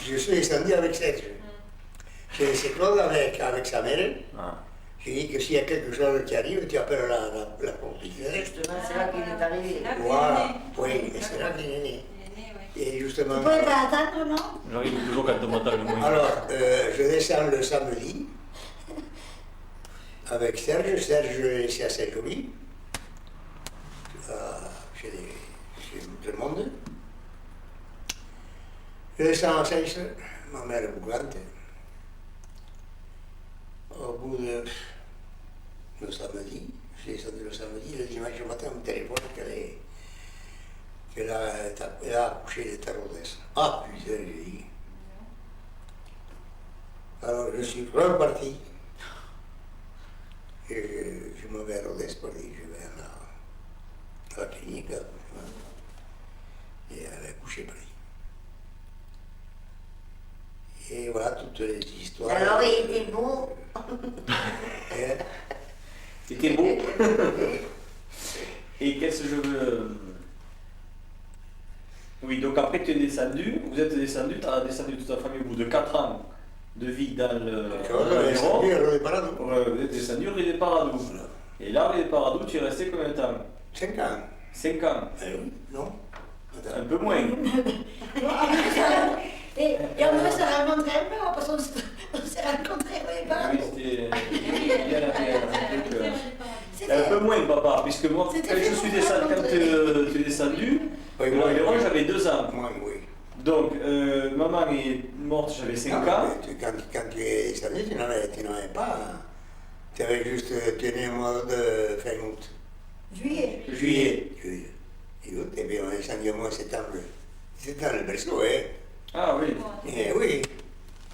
Je suis descendu avec Serge. J'ai laissé Claude avec sa mère. Ah. J'ai dit que s'il y a quelque chose qui arrive, tu appelles la propriétaire. Justement, c'est là qu'il est arrivé. C'est là qu'il est Voilà, né. oui, et c'est là qu'il est né. Il est né, oui. Et justement. Tu pouvais pas attendre, non? J'arrive toujours quand on m'entend le moins. Alors, je descends le samedi avec Serge. Serge, je l'ai laissé à Saint-Joly, chez tout le monde. Je descends à Seyss, ma mère est bouglante. Au bout de le samedi, j'ai descendu le samedi, le dimanche matin, on me téléphone qu'elle a accouché de Tarodès. Ah putain, j'ai dit. Alors je suis reparti. Et je me vais à Rodez pour dire je vais à la clinique. Et elle a accouché par là. Et voilà toutes les histoires. Alors, il était beau. Hein? C'était beau. Et qu'est-ce que je veux... Oui, donc après tu es descendu, vous êtes descendu, tu as descendu toute ta famille au bout de 4 ans de vie dans l'Aveyron. Vous êtes descendu rue des Paradous. Voilà. Et là, rue des Paradous, tu es resté combien de temps? 5 ans. 5 ans. Eh oui, non? Un peu moins. Et on devait se rencontrer un peu, parce qu'on s'est rencontrés au départ. Oui, c'était... il y en avait un truc, C'était- un peu moins, papa, puisque moi, C'était quand je suis descendu, quand tu es descendu, Oui, de moi, l'Aveyron, oui. j'avais 2 ans. Moi, oui. Donc, maman est morte, j'avais 5 Non, ans. mais quand tu es descendu, tu n'avais pas. Tu avais juste tenu au mois de fin août. Juillet. Juillet. Et août, et bien on est descendu au mois de septembre. C'était dans le berceau, hein? Ah oui. Eh oui.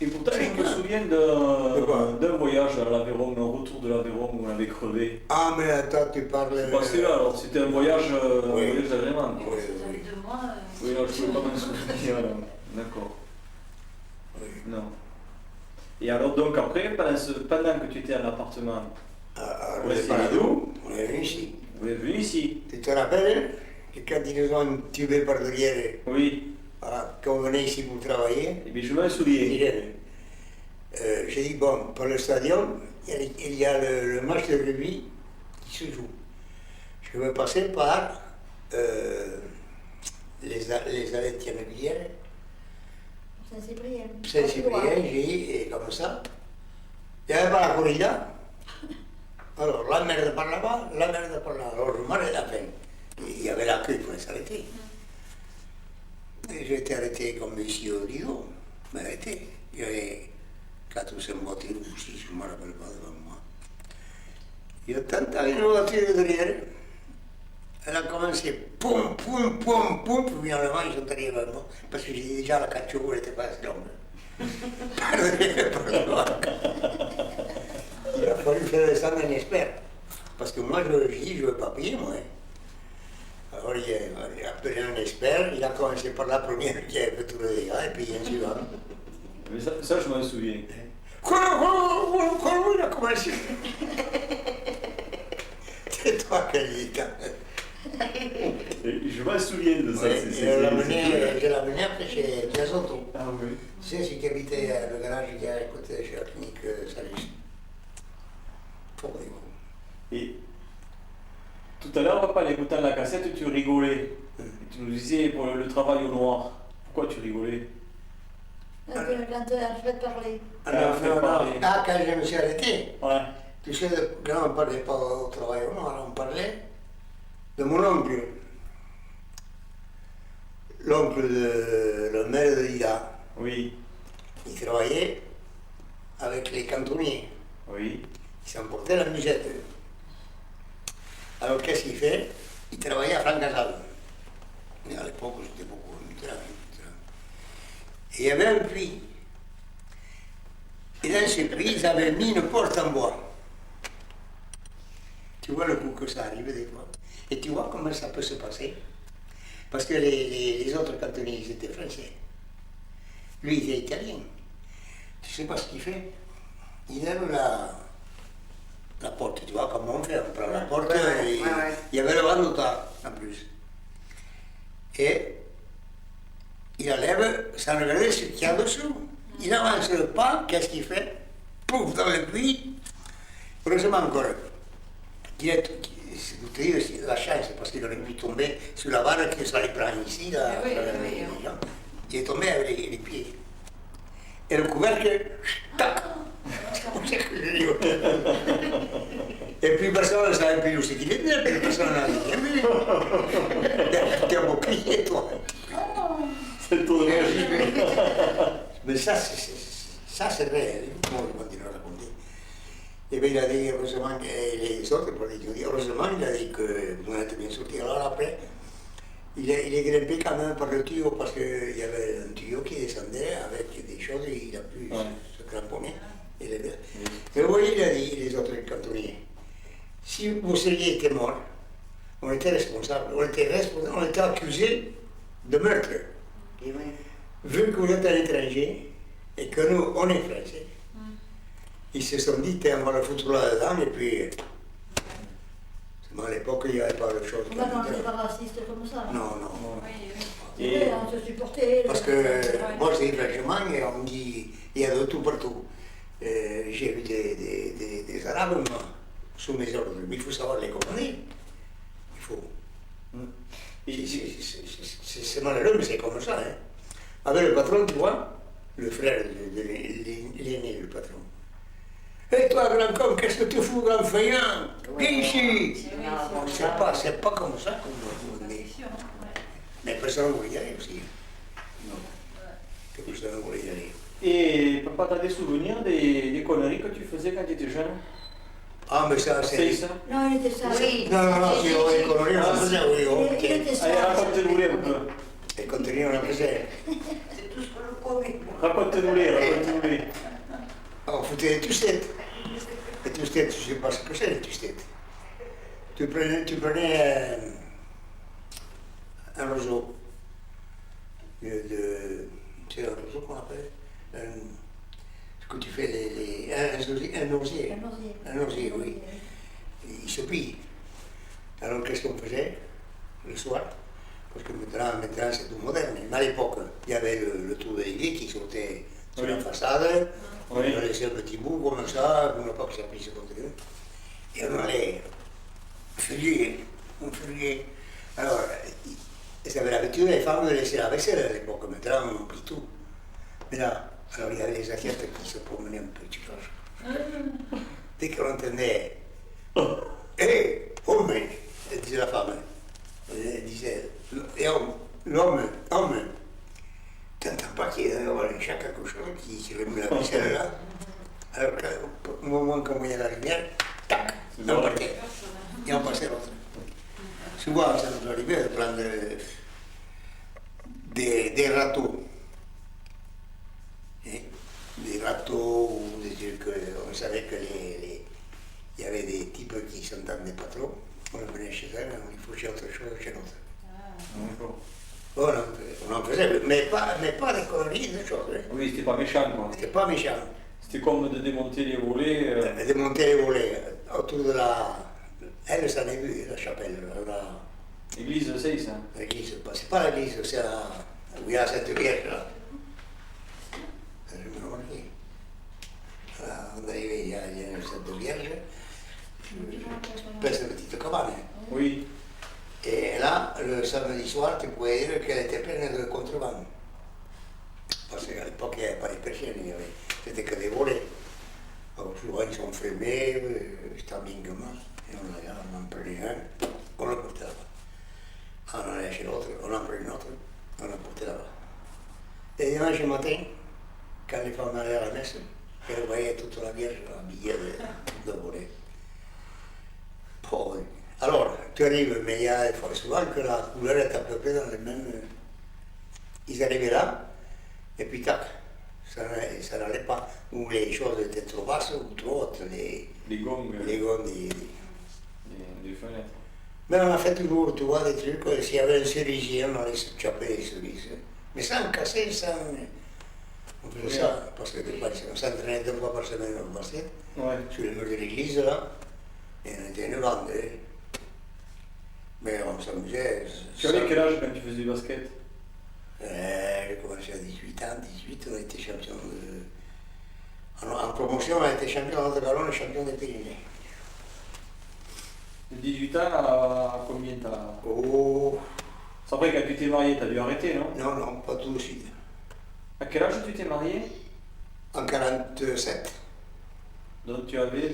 Et pourtant, je me souviens quoi d'un voyage dans l'Aveyron, un retour de l'Aveyron où on avait crevé. Ah, mais attends, tu parles. C'est passé là, alors c'était un voyage Oui. d'agrément. Oui, Ça oui. fait 2 mois. Oui, alors je ne pouvais pas m'en souvenir. D'accord. Et alors donc après, pendant que tu étais à l'appartement, On est Paradou, on est venu ici. vous êtes venu ici. Tu te rappelles que quand ils nous ont tubé par derrière, Oui. voilà, quand on venait ici pour travailler, Eh bien, je m'en souviens. j'ai dit, bon, pour le stadion, il y a le match de rugby qui se joue. Je vais passer par les allées de Tienne-Guillère. Saint-Cyprien. Saint-Cyprien, j'ai dit, et comme ça. Il n'y avait pas la corrida. Alors, la merde par là-bas, la merde par là. Alors, je m'arrête à la fin. Il y avait la queue, il fallait s'arrêter. Et j'ai été arrêté comme monsieur au rideau. Mais arrêté. Il y avait 4 ou 5 voitures ou 6, je ne me rappelle pas devant moi. Il y a tant une voiture derrière. Elle a commencé poum, poum, poum, poum, puis finalement ils sont arrivés vers moi, parce que j'ai dit déjà la 4 chevaux n'était pas assez longue. Il a fallu faire descendre un expert, parce que moi je dis je ne veux pas payer moi. Alors il a appelé un expert, il a commencé par la première qui avait fait tous les dégâts, et puis un suivant. Mais ça, je m'en souviens. Il a commencé. C'est toi qui as dit ça. Je m'en souviens de ça. Ouais, je l'ai amené après chez Giasotto. Ah oui. Tu sais, celui qui habitait le garage qui est à côté chez la clinique Salis. Pour les gros. Et tout à l'heure, papa, en écoutant la cassette, tu rigolais. Et tu nous disais pour le travail au noir. Pourquoi tu rigolais? Quand Alfred parlait. Ah, quand je me suis arrêté, Ouais. tu sais, quand on ne parlait pas au travail au noir, on parlait de mon oncle. L'oncle de le maire de Lida. Oui. Il travaillait avec les cantonniers. Oui. Il s'emportait la musette. Alors qu'est-ce qu'il fait? Il travaillait à Francasal. Mais à l'époque, c'était beaucoup Mitterrand. Et il y avait un puits. Et dans ce puits, ils avaient mis une porte en bois. Tu vois le coup que ça arrive des fois. Et tu vois comment ça peut se passer. Parce que les autres cantonniers, ils étaient français. Lui, il était italien. Tu sais pas ce qu'il fait? Il lève la porte, tu vois, comme on fait, on prend la porte, et il y avait le vent d'autant, en plus. Et il enlève sans regarder ce qu'il y a dessous. Il avance le pas, qu'est-ce qu'il fait? Pouf, dans le puits, heureusement encore. C'est la chance, parce qu'il aurait pu tomber sur la barre que ça les prend ici, là, il est tombé avec les pieds. Et le couvercle, tac! Et puis personne ne savait plus où c'est qu'il était, puis personne n'a rien vu. Tu as beau crier, toi. C'est ton Mais ça, c'est vrai, comment on continue à raconter. Et bien il a dit, heureusement, que les autres, pour les dire, heureusement, il a dit que vous en êtes bien sortis. Alors après, il est grimpé quand même par le tuyau, parce qu'il y avait un tuyau qui descendait avec des choses et il a pu se cramponner. Mais vous voyez, il a dit, les autres cantonniers, si vous seriez été mort, on était responsable, on était accusé de meurtre. Vu que vous êtes un étranger et que nous, on est français, ils se sont dit, on va le foutre là-dedans, et puis. À l'époque, il n'y avait pas de choses. On n'était pas raciste comme ça. Non, non. Et on se supportait. Parce que moi, c'est franchement, et on me dit, il y a de tout partout. J'ai vu des Arabes, moi, sous mes ordres, mais il faut savoir les commander. Il faut. C'est malheureux, mais c'est comme ça. Hein. Avec le patron, tu vois, le frère de l'aîné, le patron. Et toi, grand con, qu'est-ce que tu fous, grand faillant? Viens ici! C'est pas comme ça qu'on doit dire. Mais personne ne voulait y aller aussi. Non. Que personne ne voulait y aller. Et papa, t'as des souvenirs des conneries que tu faisais quand tu étais jeune? Ah, mais ça, c'est. Ça? Non, il était sage. Oui. Non, si on est conneries, on en faisait, oui. Il était sage. Allez, raconte-nous-les un peu. Et continue, on en faisait. C'est tout ce que je connais. Raconte-nous-les. On foutait des tustettes. Les tustettes, je ne sais pas ce que c'est, les tustettes. Tu prenais un roseau. Tu sais, un roseau qu'on appelle. ce que tu fais, un osier, oui. Il se plie. Alors qu'est-ce qu'on faisait le soir? Parce que maintenant c'est tout moderne. Mais à l'époque, il y avait le trou de l'église qui sautait sur la façade. On a laissé un petit bout comme ça, pour ne pas que ça puisse se continuer. Et on allait fouiller. On fouillait. Alors, ils avaient l'habitude, les femmes, de laisser la vaisselle à l'époque. Maintenant, on plie tout. Mais là, alors il y avait les assiettes qui se promenaient un peu, tu vois. Dès qu'on entendait hé, homme, elle disait la femme, elle disait, l'homme, t'entends pas qu'il y a un chat quelque chose qui remue la vaisselle là. Alors au moment qu'on voyait la lumière, tac, on partait. Et on passait l'autre. Souvent, ça nous arrivait de prendre des râteaux. Des râteaux ou des trucs, on savait il y avait des types qui ne s'entendaient pas trop. On venait chez elle, il faut autre chose chez l'autre. Bon, on en faisait, mais pas des conneries, des choses. Hein. Oui, c'était pas méchant, quoi. C'était pas méchant. C'était comme de démonter les volets. Démonter les volets autour de la... Elle s'en est vue, la chapelle. L'église de Seyss, hein. L'église, c'est pas l'église, c'est la... où il y a cette vierge là. Je me remarquais. On est arrivé, il y a cette vierge. Cette petite cabane. Oui. Et là, le samedi soir, tu pouvais dire qu'elle était pleine de contrebande. Parce qu'à l'époque, il n'y avait pas les persiennes, c'était que des volets. Alors souvent, ils sont fermés, standingement, et on en prenait un, on le portait là-bas. On allait chez l'autre, on en prenait un autre, on le portait là-bas. Et dimanche matin, quand les femmes allaient à la messe, elles voyaient toute la Vierge habillée de volets. Bon, alors, tu arrives, mais il y a souvent que la couleur est à peu près dans les mêmes... Ils arrivaient là, et puis tac, ça n'allait pas. Ou les choses étaient trop basses ou trop hautes, les gongs des fenêtres. Mais on a fait toujours, tu vois, des trucs, s'il y avait un cerisier, on allait se choper les cerises. Mais sans casser, sans... On faisait ça, parce que on s'entraînait 2 fois par semaine au basket, sur le mur de l'église, là, et on était une bande. Mais on s'amusait. Tu avais quel âge quand tu faisais du basket? J'ai commencé à 18 ans, on a été champion de... En promotion, on a été champion de ballon et champion des Pyrénées. De 18 ans à combien t'as... Oh... C'est après, quand tu t'es marié, t'as dû arrêter, non? Non, pas tout de suite. À quel âge tu t'es marié? En 47. Donc tu avais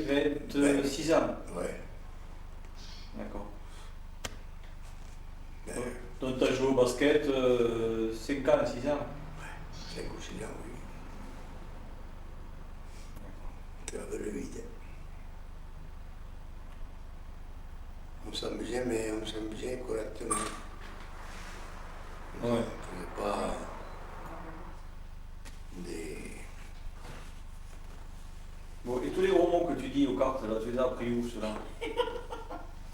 26 ans? Ouais. D'accord. Donc tu as joué au basket 5 ans, 6 ans? Ouais, 5 ou 6 ans, oui. Tu avais le vide. On s'amusait, mais on s'amusait correctement. Ouais. On ne faisait pas des... Bon, et tous les gros mots que tu dis aux cartes, là, tu les as appris où, cela?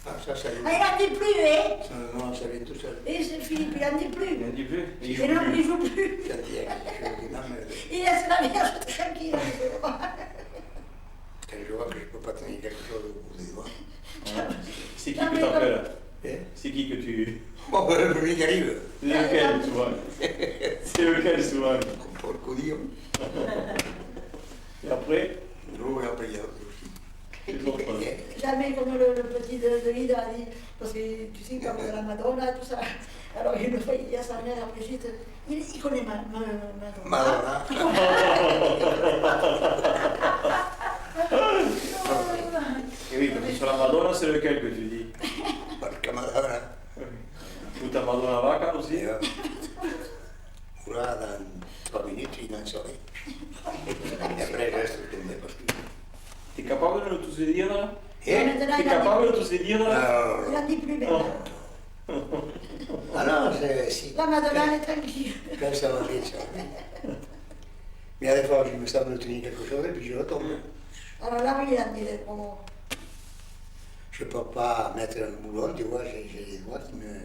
Ah, ça vient. Ah, il n'en dit plus, hein? Non, ça vient tout seul. Et c'est Philippe, il n'en dit plus. Il n'en dit plus? Il ne joue plus. Quand il y a quelque chose qui m'amène. Il laisse la Vierge tranquille. Quand je vois que je ne peux pas tenir quelque chose au bout des doigts. Ouais. C'est qui que t'appelles? Eh? C'est qui que tu... Bon, le premier qui arrive. C'est lequel, souvent? C'est lequel, souvent? Pour le codillon. Et après? Non, et après il y a d'autres aussi. Les autres. Jamais comme le petit de Lida a dit, parce que tu sais, comme la Madonna, tout ça. Alors une fois, il dit à sa mère, à Brigitte, il connaît Madonna. Madonna. Et oui, parce que sur la Madonna, c'est lequel que tu dis? Porca Madonna. Ou ta Madonna Vaca aussi? Et là, dans 3 minutes, il en saurait. Et après, je reste tombé parce que... T'es capable de tous les dire là? Eh? Maintenant, T'es capable de tous les dire là? Il n'en dit plus maintenant. Ah non, c'est... Si. La Madonna, elle est tranquille. Quand ça va bien, ça va bien. Mais à des fois, je me sens de tenir quelque chose et puis je retombe. Alors là, oui, il en dit des gros mots. Je ne peux pas mettre un boulon, tu vois, j'ai les doigts qui me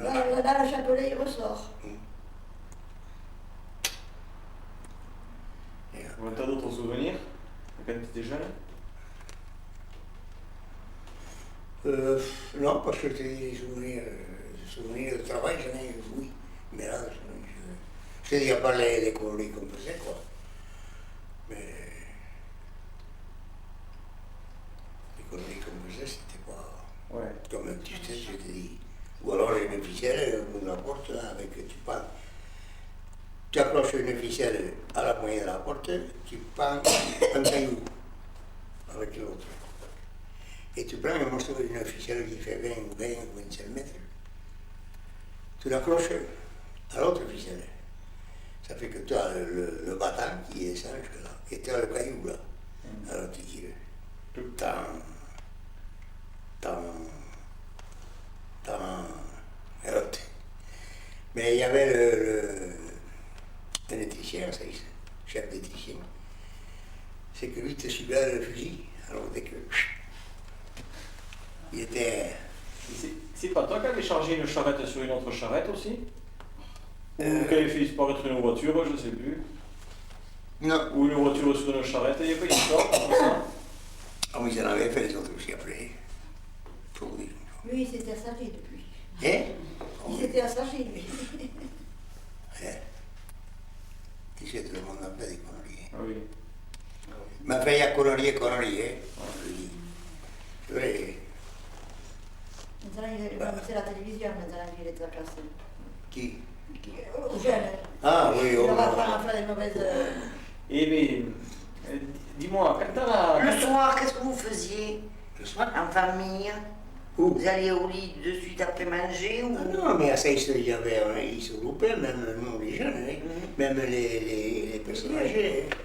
lâchent. Là, le chapelet, il ressort. T'as d'autres souvenirs quand tu étais jeune? Non, parce que les souvenirs de travail, j'en ai, oui. Mais là, je te dis, à part les conneries qu'on faisait, quoi. Mais les conneries qu'on faisait, c'était pas Ouais. comme un petit test, je te dis. Ou alors une ficelle au bout de la porte, là, avec, tu accroches une ficelle à la poignée de la porte, tu prends un caillou avec l'autre. Et tu prends un morceau d'une ficelle qui fait 20 ou 25 mètres, tu l'accroches à l'autre ficelle. Ça fait que tu as le battant qui descend jusque-là, et tu as le caillou là. Alors tu tires. Alors, mais il y avait un électricien, ça, chef d'électricien. C'est que lui te suivait le fusil. Alors dès que. Il était. C'est pas toi qui avais chargé une charrette sur une autre charrette aussi? Ou qui avait fait disparaître une voiture, je sais plus. Non. Ou une voiture sur une charrette, il n'y a pas une histoire comme ça? Ah oui, j'en avais fait les autres aussi après. Pour vous dire. Lui, il s'était assagi depuis. Hein? Il s'était assagi, lui. Ouais. Tu sais, tout le monde a fait des conneries. Ah oui. Mais enfin, il y a conneries et conneries, hein. Je dis. C'est vrai. Maintenant, il va mettre la télévision, maintenant, il est à classe. Qui? Au jeune. Ah oui, Il oh. va pas faire des mauvaises. Eh bien, dis-moi, quand t'as Le soir, qu'est-ce que vous faisiez Le soir? en famille? Où? Vous alliez au lit de suite après manger ou... Ah non, mais à ça, ils se groupaient, même nous, les jeunes, hein. Même les personnes âgées. Hein.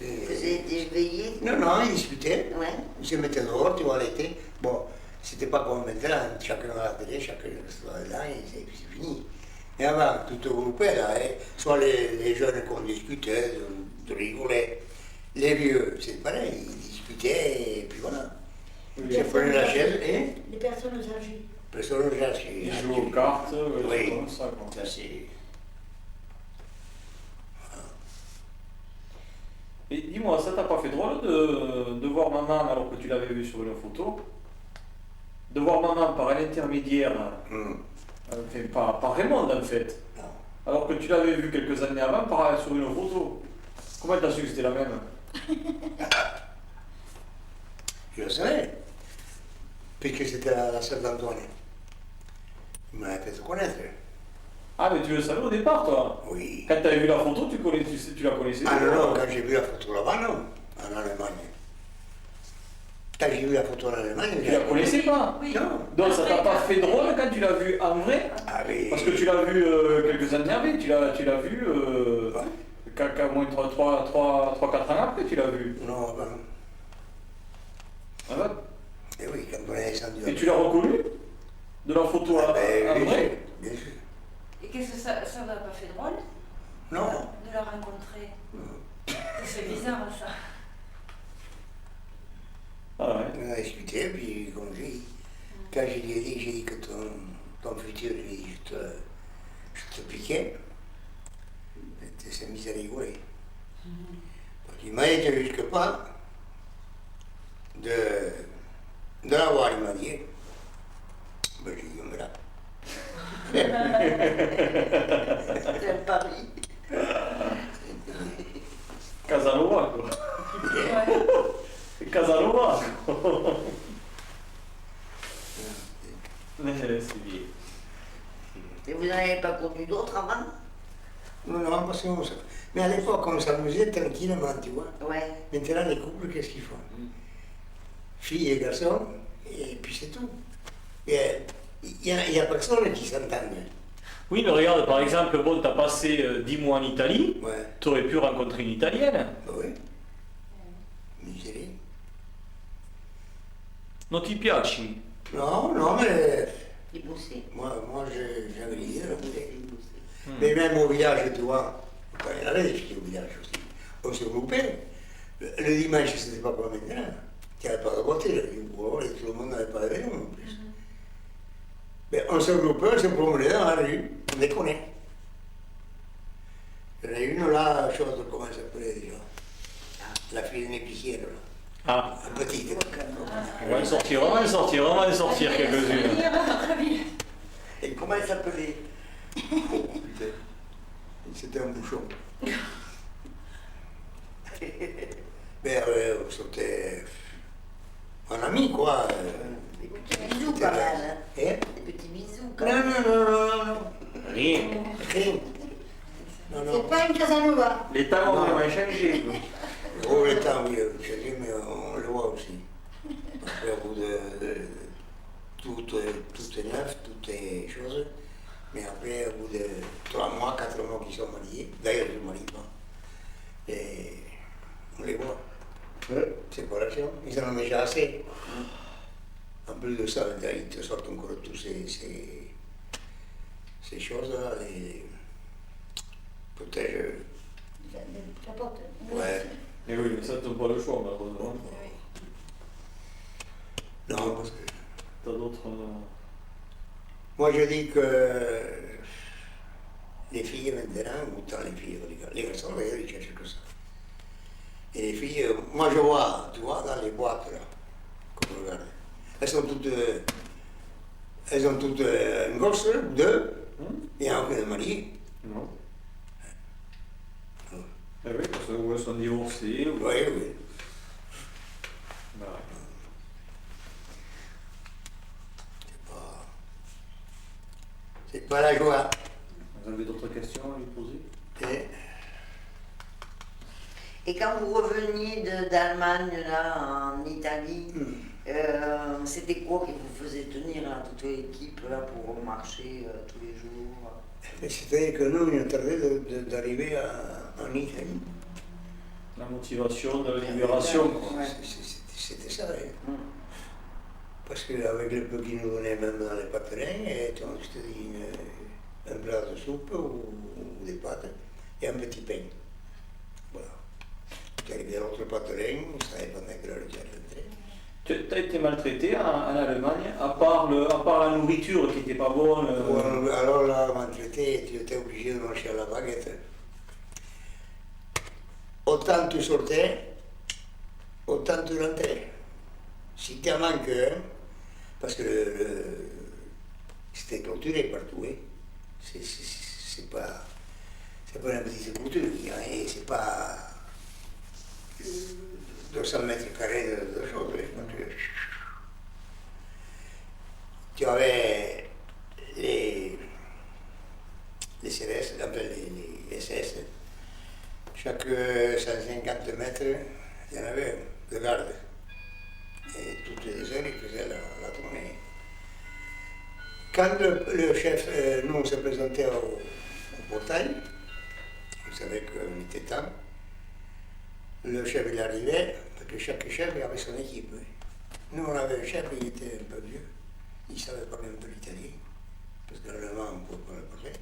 Vous faisiez des veillées? Non, non, ils discutaient. Ouais. Ils se mettaient dehors, tu vois, l'été. Bon, c'était pas comme maintenant, chacun à la télé, chacun reste là, et c'est fini. Mais avant, tout regroupé là, hein. Soit les jeunes qu'on discutait, de rigoler. Les vieux, c'est pareil, ils discutaient, et puis voilà. Je prenais la chaise, et Les personnes âgées. personne ne cherchait. ils jouent aux cartes, Oui. comme ça, quoi. Ça, c'est. Et dis-moi, ça t'a pas fait drôle de voir maman alors que tu l'avais vue sur une photo? De voir maman par un intermédiaire, enfin par Raymond en fait, Non. alors que tu l'avais vue quelques années avant sur une photo. Comment t'as su que c'était la même? Je le savais, puisque c'était la sœur d'Antoine. Il m'avait fait connaître. Ah mais tu le savais au départ toi? Oui. Quand tu avais vu la photo, tu la connaissais Ah déjà? non, non, quand j'ai vu la photo là-bas, non, en Allemagne. Quand j'ai vu la photo en Allemagne, Tu la connaissais pas? Oui. Non. Donc ça t'a pas fait drôle quand tu l'as vue en vrai? Ah oui. Parce que tu l'as vu quelques années après, tu l'as vu qu'à moins 3-4 ans après tu l'as vu. Non, ben, Ah ouais. et oui, quand on est descendu. Et tu l'as reconnu? De la photo Ah, ben, en bien vrai? sûr, bien sûr. Et qu'est-ce que ça n'a pas fait drôle Non. de la rencontrer? C'est bizarre ça. Ah ouais. On a discuté, puis comme j'ai dit, quand je lui ai dit, j'ai dit que ton futur, je lui ai dit, je te piquais, il s'est mis à rigoler. Donc il m'a été jusque pas de la voir, il m'a dit. Ben j'ai dit, on verra. C'est un pari. Casanova quoi. Casanova. Mais c'est bien. Et vous n'en avez pas connu d'autres avant? Non, non, parce que mais à l'époque, on s'amusait tranquillement, tu vois. Ouais. Maintenant, les couples, qu'est-ce qu'ils font? Filles et garçons, et puis c'est tout. Il y a personne qui s'entende. Oui, mais regarde, par exemple, bon, tu as passé 10 mois en Italie, Ouais, tu aurais pu rencontrer une Italienne. bah oui. Miserie. Non ti piaci? Non, non, mais Il poussait. moi j'avais l'idée de la bouteille. Mais même au village, tu vois, quand il y avait des filles au village aussi, on se groupait. Le dimanche, c'était pas comme maintenant. Tu n'avais pas de voiture, et tout le monde n'avait pas de vélo en plus. Mais on se groupait, on se promenait dans la rue, on déconnait. Il y en a une là, chose, comment elle s'appelait déjà? La fille d'une épicière là. Ah, La petite. on va en sortir quelques-unes. Et comment elle s'appelait? Oh putain. C'était un bouchon. Mais c'était un ami quoi. Des petits bisous quand même. Hein. Hein? Des petits bisous quand Non, même. non. Rien. Rien. Non, non. C'est pas une Casanova. Les temps ont vraiment changé. Quoi. Oh, le temps, oui, changé, mais on le voit aussi. Parce qu'au bout de tout est neuf, tout est chose. Mais après, au bout de 3 mois, 4 mois qu'ils sont mariés, d'ailleurs, je ne me marie pas. Et on les voit. Séparation, ils en ont déjà assez. En plus de ça, ils te sortent encore toutes ces choses-là. Peut-être. Des capotes. Ouais. Mais oui, mais ça, t'as pas le choix, malheureusement. Non, parce que. T'as d'autres. Moi, je dis que les filles maintenant, autant les filles, les garçons, d'ailleurs, ils cherchent que ça. Et les filles, moi je vois, tu vois, dans les boîtes, là, comme regarde, elles ont toutes une gosse, ou deux, et un aucun mari. Non. Eh oui, parce qu'elles sont divorcées. Ou... Oui, oui. Bah, ouais. C'est pas la joie. Vous avez d'autres questions à lui poser? Et Et quand vous reveniez d'Allemagne, là, en Italie, c'était quoi qui vous faisait tenir là, toute l'équipe là, pour marcher tous les jours? c'est-à-dire que nous, il nous tardait d'arriver en Italie. La motivation de la libération. Quoi. Ouais. C'était ça. Hein. Parce qu'avec le peu qu'ils nous donnaient même dans les pâtes, et je te dis un plat de soupe ou des pâtes et un petit pain. Voilà. Tu arrivais à l'autre pâterin, on ne savait pas à quelle heure tu allais. Tu as été maltraité en Allemagne, à part la nourriture qui n'était pas bonne. Alors là, maltraité, tu étais obligé de marcher à la baguette. Autant tu sortais, autant tu rentrais. Si tu en manques un, parce que c'était clôturé partout, hein. C'est pas une petite clôture, hein, c'est pas 200 mètres carrés de choses. Hein. Tu avais les CRS, les SS, chaque 150 mètres, il y en avait un de garde. Et toutes les heures, il faisait la tournée. Quand le chef, nous, on se présentait au portail, on savait qu'on était temps, le chef, il arrivait, parce que chaque chef il avait son équipe. Nous, on avait un chef, il était un peu vieux, il savait parler un peu l'italien, parce que l'allemand, on ne pouvait pas le parler.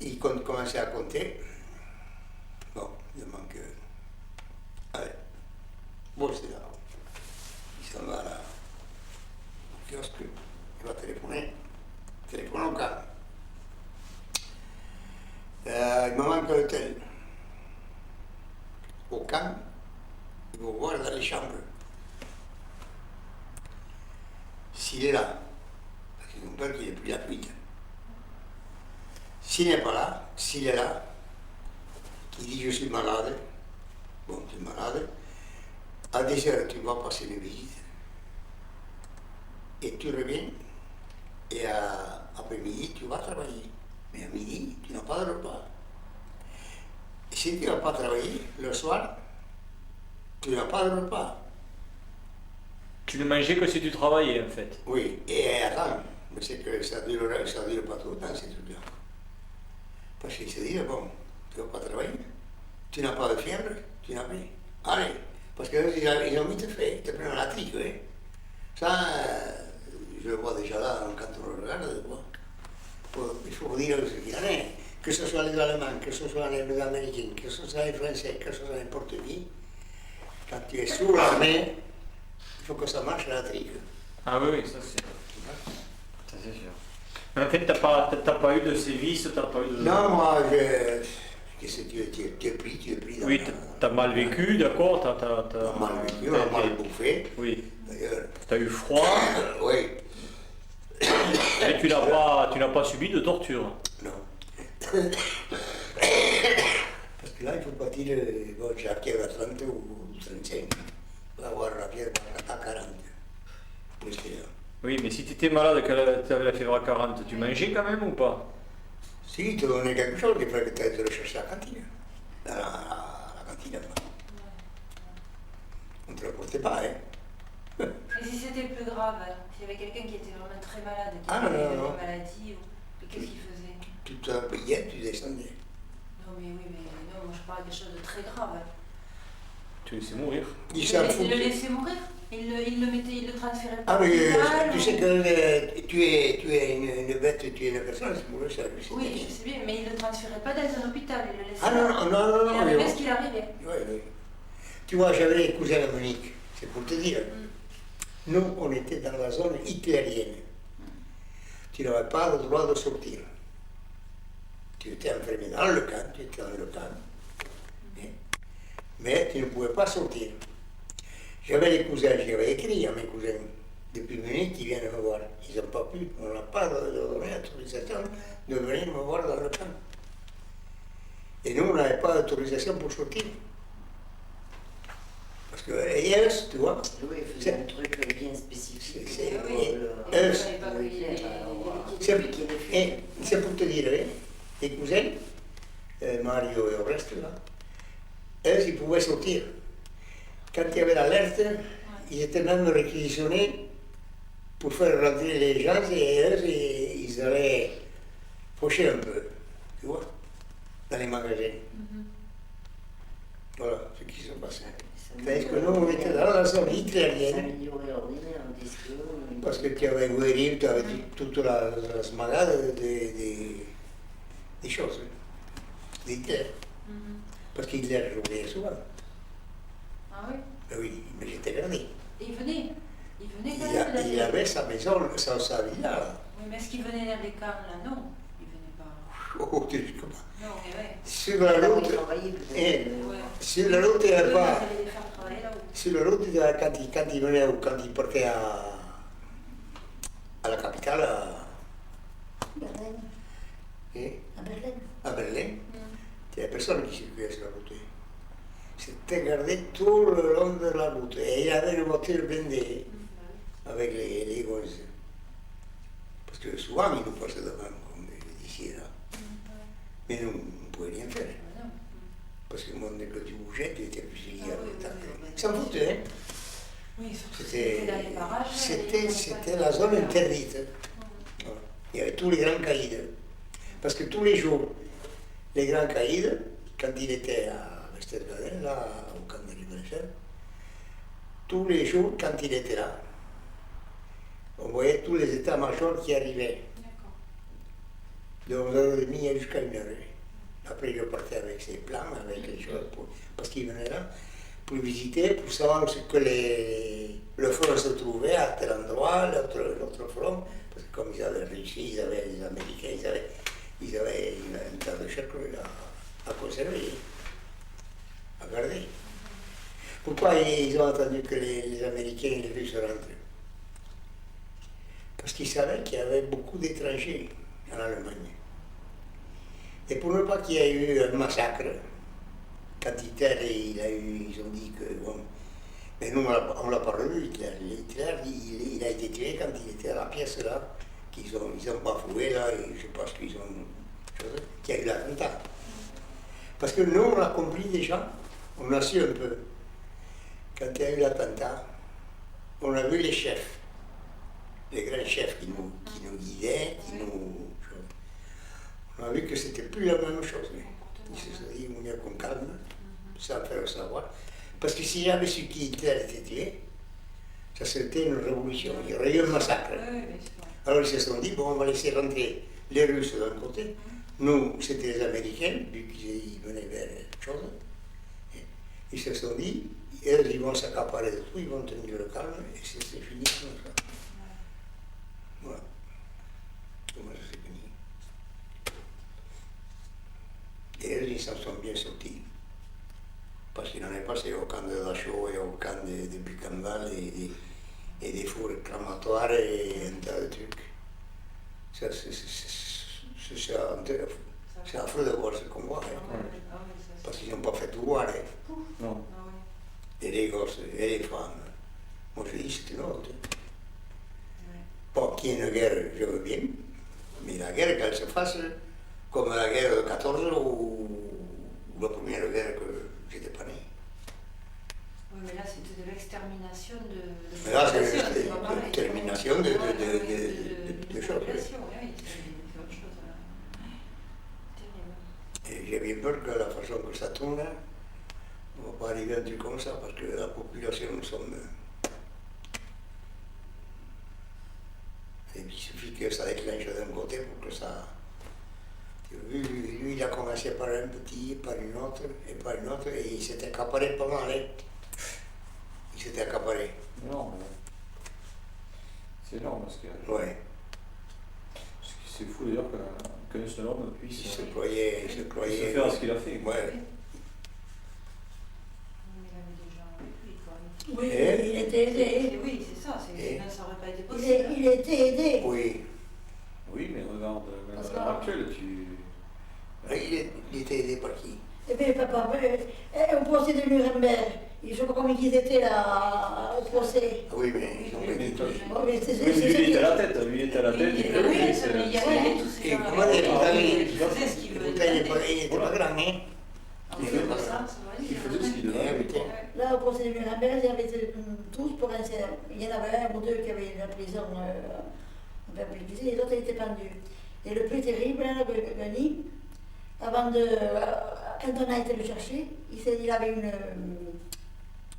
Il commençait à compter. Bon, il manque. Allez. Bon, c'est là. Il s'en va là. Au kiosque. Il va téléphoner. Téléphone au calme. Il me manque le tel. Au calme, il va voir dans les chambres. S'il est là, parce qu'ils ont peur qu'il n'ait plus la fuite. S'il n'est pas là, s'il est là, il dit je suis malade. Bon, tu es malade. À 10 heures, tu vas passer les visites. Et tu reviens. Et après-midi, tu vas travailler. Mais à midi, tu n'as pas de repas. Et si tu ne vas pas travailler, le soir, tu n'as pas de repas. Tu ne mangeais que si tu travaillais, en fait. Oui, et attends, mais c'est que ça dure pas tout le temps, ces trucs-là. Parce qu'ils se disent, bon, tu ne vas pas travailler, tu n'as pas de fièvre, tu n'as rien. Allez, parce qu'ils ont vite fait, ils te prennent la trique, hein. Ça, je le vois déjà là, quand on le regarde, quoi. Il faut dire ce qu'il en est, que ce soit les Allemands, que ce soit les Américains, que ce soit les Français, que ce soit n'importe qui, quand tu es sous l'armée, il faut que ça marche à la trique. Ah oui, ça c'est sûr. En fait, t'as pas eu de sévices, t'as pas eu de... Non, moi, qu'est-ce que tu es pris, dans Oui, t'as mal vécu, d'accord, t'as mal vécu, on a mal bouffé. Oui. D'ailleurs, T'as eu froid, oui, mais tu n'as pas subi de torture. non. Parce que là, il faut partir, bon, j'ai la fièvre à 30 ou 35. On va avoir la fièvre à 40. Plus que là. Oui, mais si tu étais malade, que tu avais la fièvre à 40, tu mangeais quand même ou pas? Si, ils te donnaient quelque chose, il fallait que tu ailles te le chercher à la cantine. Dans la cantine, là. On ne te le portait pas, hein. Et si c'était plus grave, s'il y avait quelqu'un qui était vraiment très malade, qui Ah, non, avait non, non. une maladie, qu'est-ce qu'il faisait? Tu te payais, tu descendais. Non, mais oui, mais non, moi je parle de quelque chose de très grave. Tu laissais mourir. Ils s'en Il le foutaient. laissait mourir. Il le mettait, il le transférait Ah, pas. mais l'hôpital, tu ou- sais que tu es une bête, tu es une personne, c'est pour ça. Oui, je sais bien, mais il ne le transférait pas dans un hôpital, il le laissait. Ah non, non, non, non, Il non. arrivait ce qu'il arrivait. Oui, oui. Tu vois, j'avais les cousins à Munich, c'est pour te dire. Nous, on était dans la zone hitlérienne. Tu n'avais pas le droit de sortir. Tu étais enfermé dans le camp, tu étais dans le camp. Mais tu ne pouvais pas sortir. J'avais les cousins, j'avais écrit à mes cousins. Depuis Munich, ils viennent me voir. Ils n'ont pas pu, on n'a pas donné l'autorisation de venir me voir dans le camp. Et nous, on n'avait pas d'autorisation pour sortir. Parce que hier, tu vois, Oui, il faisait un truc bien spécifique. C'est- Oui, et- il et- fallait pas qu'il y ait c'est des piquets, des et fuites. c'est pour te dire, hein, les cousins, Mario et le reste là, eux, ils pouvaient sortir. Quand il y avait l'alerte, ils étaient même réquisitionnés pour faire rentrer les gens et eux, ils allaient faucher un peu, tu vois, dans les magasins. Voilà ce qui se passait. C'est-à-dire que nous, on était dans la zone hitlérienne, S'améliorer l'ordinaire, des stylos. parce que tu avais Guérim, tu avais toute la smagade des choses, d'Hitler. Parce qu'Hitler jouait souvent. Ah oui. Ben oui, mais j'étais gardé. Et il venait quand Il, même. il avait sa maison, sa villa. Là. Oui, mais est-ce qu'il venait dans les camps là? Non, il venait pas. Oh, tu sais comment. Non, mais ouais. Sur la route, Travailler Ouais. sur la route, il n'y avait Eux, pas. ils allaient les faire travailler là-haut. Sur la route, il y avait, quand il venait ou quand il partait à la capitale, Berlin. hein, À Berlin. à Berlin, il n'y avait personne qui circulait sur la route. C'était gardé tout le long de la route. Et il y avait une voiture blindée avec les gonzes. Parce que souvent, ils nous passaient devant, comme d'ici là. Mais nous, on ne pouvait rien faire. Ah non. Parce que le monde que tu bougeais, tu étais fusillé Ah à oui, l'hôpital. oui, oui. Ça me foutait, hein. Oui, surtout si C'était c'était dans les barrages. c'était la zone interdite. Voilà. Il y avait tous les grands caïds. Parce que tous les jours, les grands caïds, quand il était à Westergaden, là, au camp de Libreville, tous les jours, quand il était là, on voyait tous les états-majors qui arrivaient. D'accord. De 11h30 jusqu'à 1h. Après, je partais avec ses plans, avec les choses, parce qu'il venait là, pour visiter, pour savoir ce que le front se trouvait, à tel endroit, l'autre front, parce que comme ils avaient réussi, ils avaient les Américains, ils avaient un tas de cercles à conserver, à garder. Pourquoi ils ont attendu que les Américains et les Russes rentrent? Parce qu'ils savaient qu'il y avait beaucoup d'étrangers en Allemagne. Et pour ne pas qu'il y ait eu un massacre, quand Hitler, ils ont dit que, bon, mais nous on l'a pas revu, Hitler. Hitler, il a été tué quand il était à la pièce là, ils ont bafoué là, et je pense qu'ils ont, qu'il y a eu l'attentat. Parce que nous, on l'a compris déjà, on a su un peu. Quand il y a eu l'attentat, on a vu les chefs, les grands chefs qui nous guidaient, on a vu que c'était plus la même chose. Ils se sont dit, il vaut mieux qu'on calme, sans faire savoir. Parce que si j'avais su qui Hitler était tué, ça serait une révolution, il y aurait eu un massacre. Oui, bien sûr. Alors ils se sont dit, bon, on va laisser rentrer les Russes d'un côté, nous, c'était les Américains, vu qu'ils venaient vers chose. Ils se sont dit, eux, ils vont s'accaparer de tout, ils vont tenir le calme, et c'est fini comme ça. Voilà. Comment ça s'en sont bien sortis. Parce qu'il en est passé au camp de Dachau et au camp de Buchenwald et des fours réclamatoires et un tas de trucs. Ça, c'est affreux de voir ce qu'on voit. Hein. Parce qu'ils n'ont pas fait tout voir. Hein. Non. Et les gosses et les femmes. Moi je dis c'est une autre. Pas qu'il y ait une guerre, je veux bien, mais la guerre qu'elle se fasse comme la guerre de 14 ou la première guerre que j'étais pas né. Oui, mais là, c'était de l'extermination de Mais là, c'est pas pareil. l'extermination de choses. population, oui, c'est autre chose. Terrible. Et j'ai bien peur que la façon que ça tourne, on ne va pas arriver à un truc comme ça, parce que la population, nous sommes. Et puis, il suffit que ça déclenche d'un côté pour que ça. Lui, il a commencé par un petit, par une autre, et il s'était accaparé pas mal. Hein. Il s'était accaparé. Non, mais c'est énorme parce que Ouais. c'est fou d'ailleurs qu'un seul homme Il puisse se croyait. se faire ce qu'il a fait. Ouais. Mais il avait des gens avec lui, quoi. Oui, Et- il était aidé. Et oui, c'est ça, Et- sinon ça n'aurait pas été possible. Il était aidé. Oui. Oui, mais regarde, même Parce à que- l'heure actuelle, tu. Il était aidé par qui? Eh bien, papa, au procès de Nuremberg, je ne sais pas combien ils étaient là au procès. Ah oui, mais ils ont Mais été toi- Bon, mais c'est Oui, lui, il était à la tête, lui, il était à la tête. Oui, il mais oui, fait- ça, mais il y avait tous ces Et gens-là. comment les Ah, oui, Il faisait ce qu'il Pourtant, veut. il n'était pas grand, hein? Il faisait pas ça, Il faisait ce qu'il devait. Eh, putain. Là, au procès de Nuremberg, il y avait tous pour un seul. Il y en avait un ou deux qui avaient la prison un peu plus difficile, les autres étaient pendus. Et le plus terrible, là, Benny, avant de. Quand on a été le chercher, il avait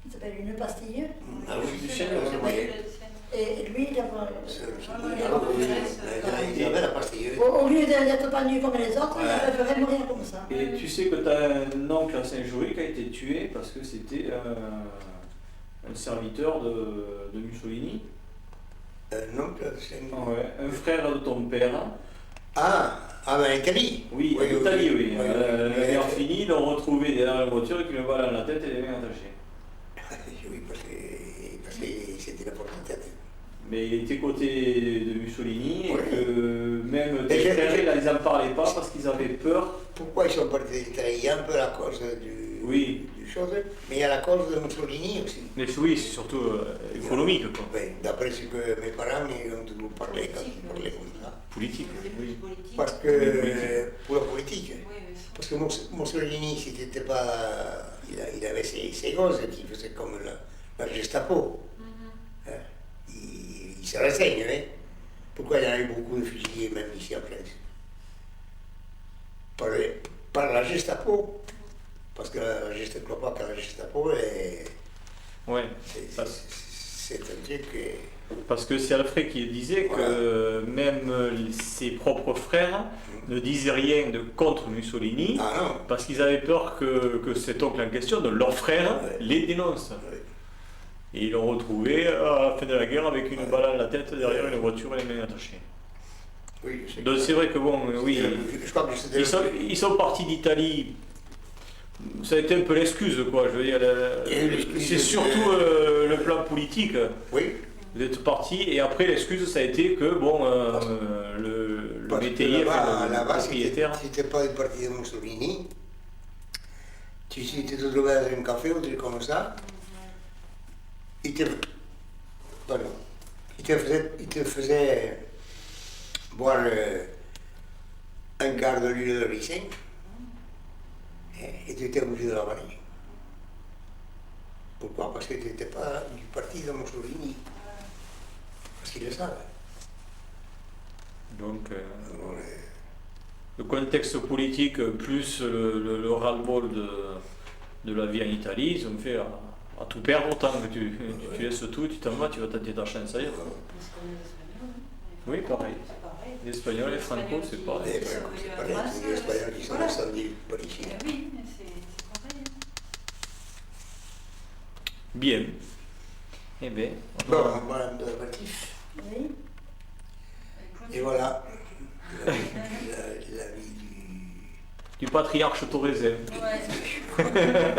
il s'appelle une pastille. Ah oui, Du chêne, oui. Et lui, il a. Il avait la pastille. Au lieu d'être pendu comme les autres, il Ouais. avait fait mourir comme ça. Et tu sais que tu as un oncle à Saint-Jory qui a été tué parce que c'était un serviteur de Mussolini. Un oncle, c'est une... Ouais, un frère de ton père. Ben Italie. Oui, en Italie, oui. La oui. guerre finie, ils l'ont retrouvé derrière la voiture avec une balle dans la tête et les mains attachées. Oui, parce que c'était la porte de tête. Mais il était côté de Mussolini et Oui. que même Et tes j'ai- frères, ils n'en parlaient pas parce qu'ils avaient peur. Pourquoi ils sont partis d'Italie? Il y a un peu la cause Oui. du chose, mais il y a la cause de Mussolini aussi. Mais oui, c'est surtout économique, quoi. Oui, d'après ce que mes parents ont toujours parlé quand ils parlaient comme ça. Politique, oui. Parce que, pour la politique, Oui, mais ça- parce que Mussolini, c'était pas, il avait ses gosses qui faisaient comme la Gestapo. Hein. Il se renseigne, hein. Pourquoi il y en a eu beaucoup de fusillés, même ici en France? Par la Gestapo. Parce que je ne crois pas que la Gestapo, Ouais. c'est un truc. Parce que c'est Alfred qui disait que même ses propres frères ne disaient rien de contre Mussolini Ah non. parce qu'ils avaient peur que cet oncle en question, de leur frère, Ouais. les dénonce. Ouais. Et ils l'ont retrouvé à la fin de la guerre avec une Ouais. balle à la tête derrière une voiture et les mains attachées. Oui, je sais Donc que- c'est vrai que bon, oui, Je crois que c'était. ils sont partis d'Italie. Ça a été un peu l'excuse, quoi. Je veux dire, Et l'excuse c'est de- surtout le plan politique. Oui. Vous êtes parti et après l'excuse ça a été que bon le Parce que métayer, là-bas, le là-bas, si propriétaire. t'étais pas du parti de Mussolini, tu te trouvais dans un café ou un truc comme ça, il te, pardon, il te faisait boire un quart de l'huile de ricin et tu étais obligé de l'avaler. Pourquoi? Parce que tu n'étais pas du parti de Mussolini. Parce qu'ils le savent. Donc Alors, le contexte politique plus le ras-le-bol de la vie en Italie, ils ont fait à tout perdre autant que tu laisses tout, tu t'en vas, tu vas tenter ta chance ailleurs. Parce qu'on est espagnol, hein. Oui, pareil. C'est pareil. Les Espagnols, les Franco, c'est pareil. les Franco, c'est pareil, tous les Espagnols qui sont Voilà. descendus par ici. Eh oui, mais c'est pareil. Bien. Eh bien. Bon, voilà un apéritif. Oui. Et voilà, la vie du patriarche Thorezin. Ouais.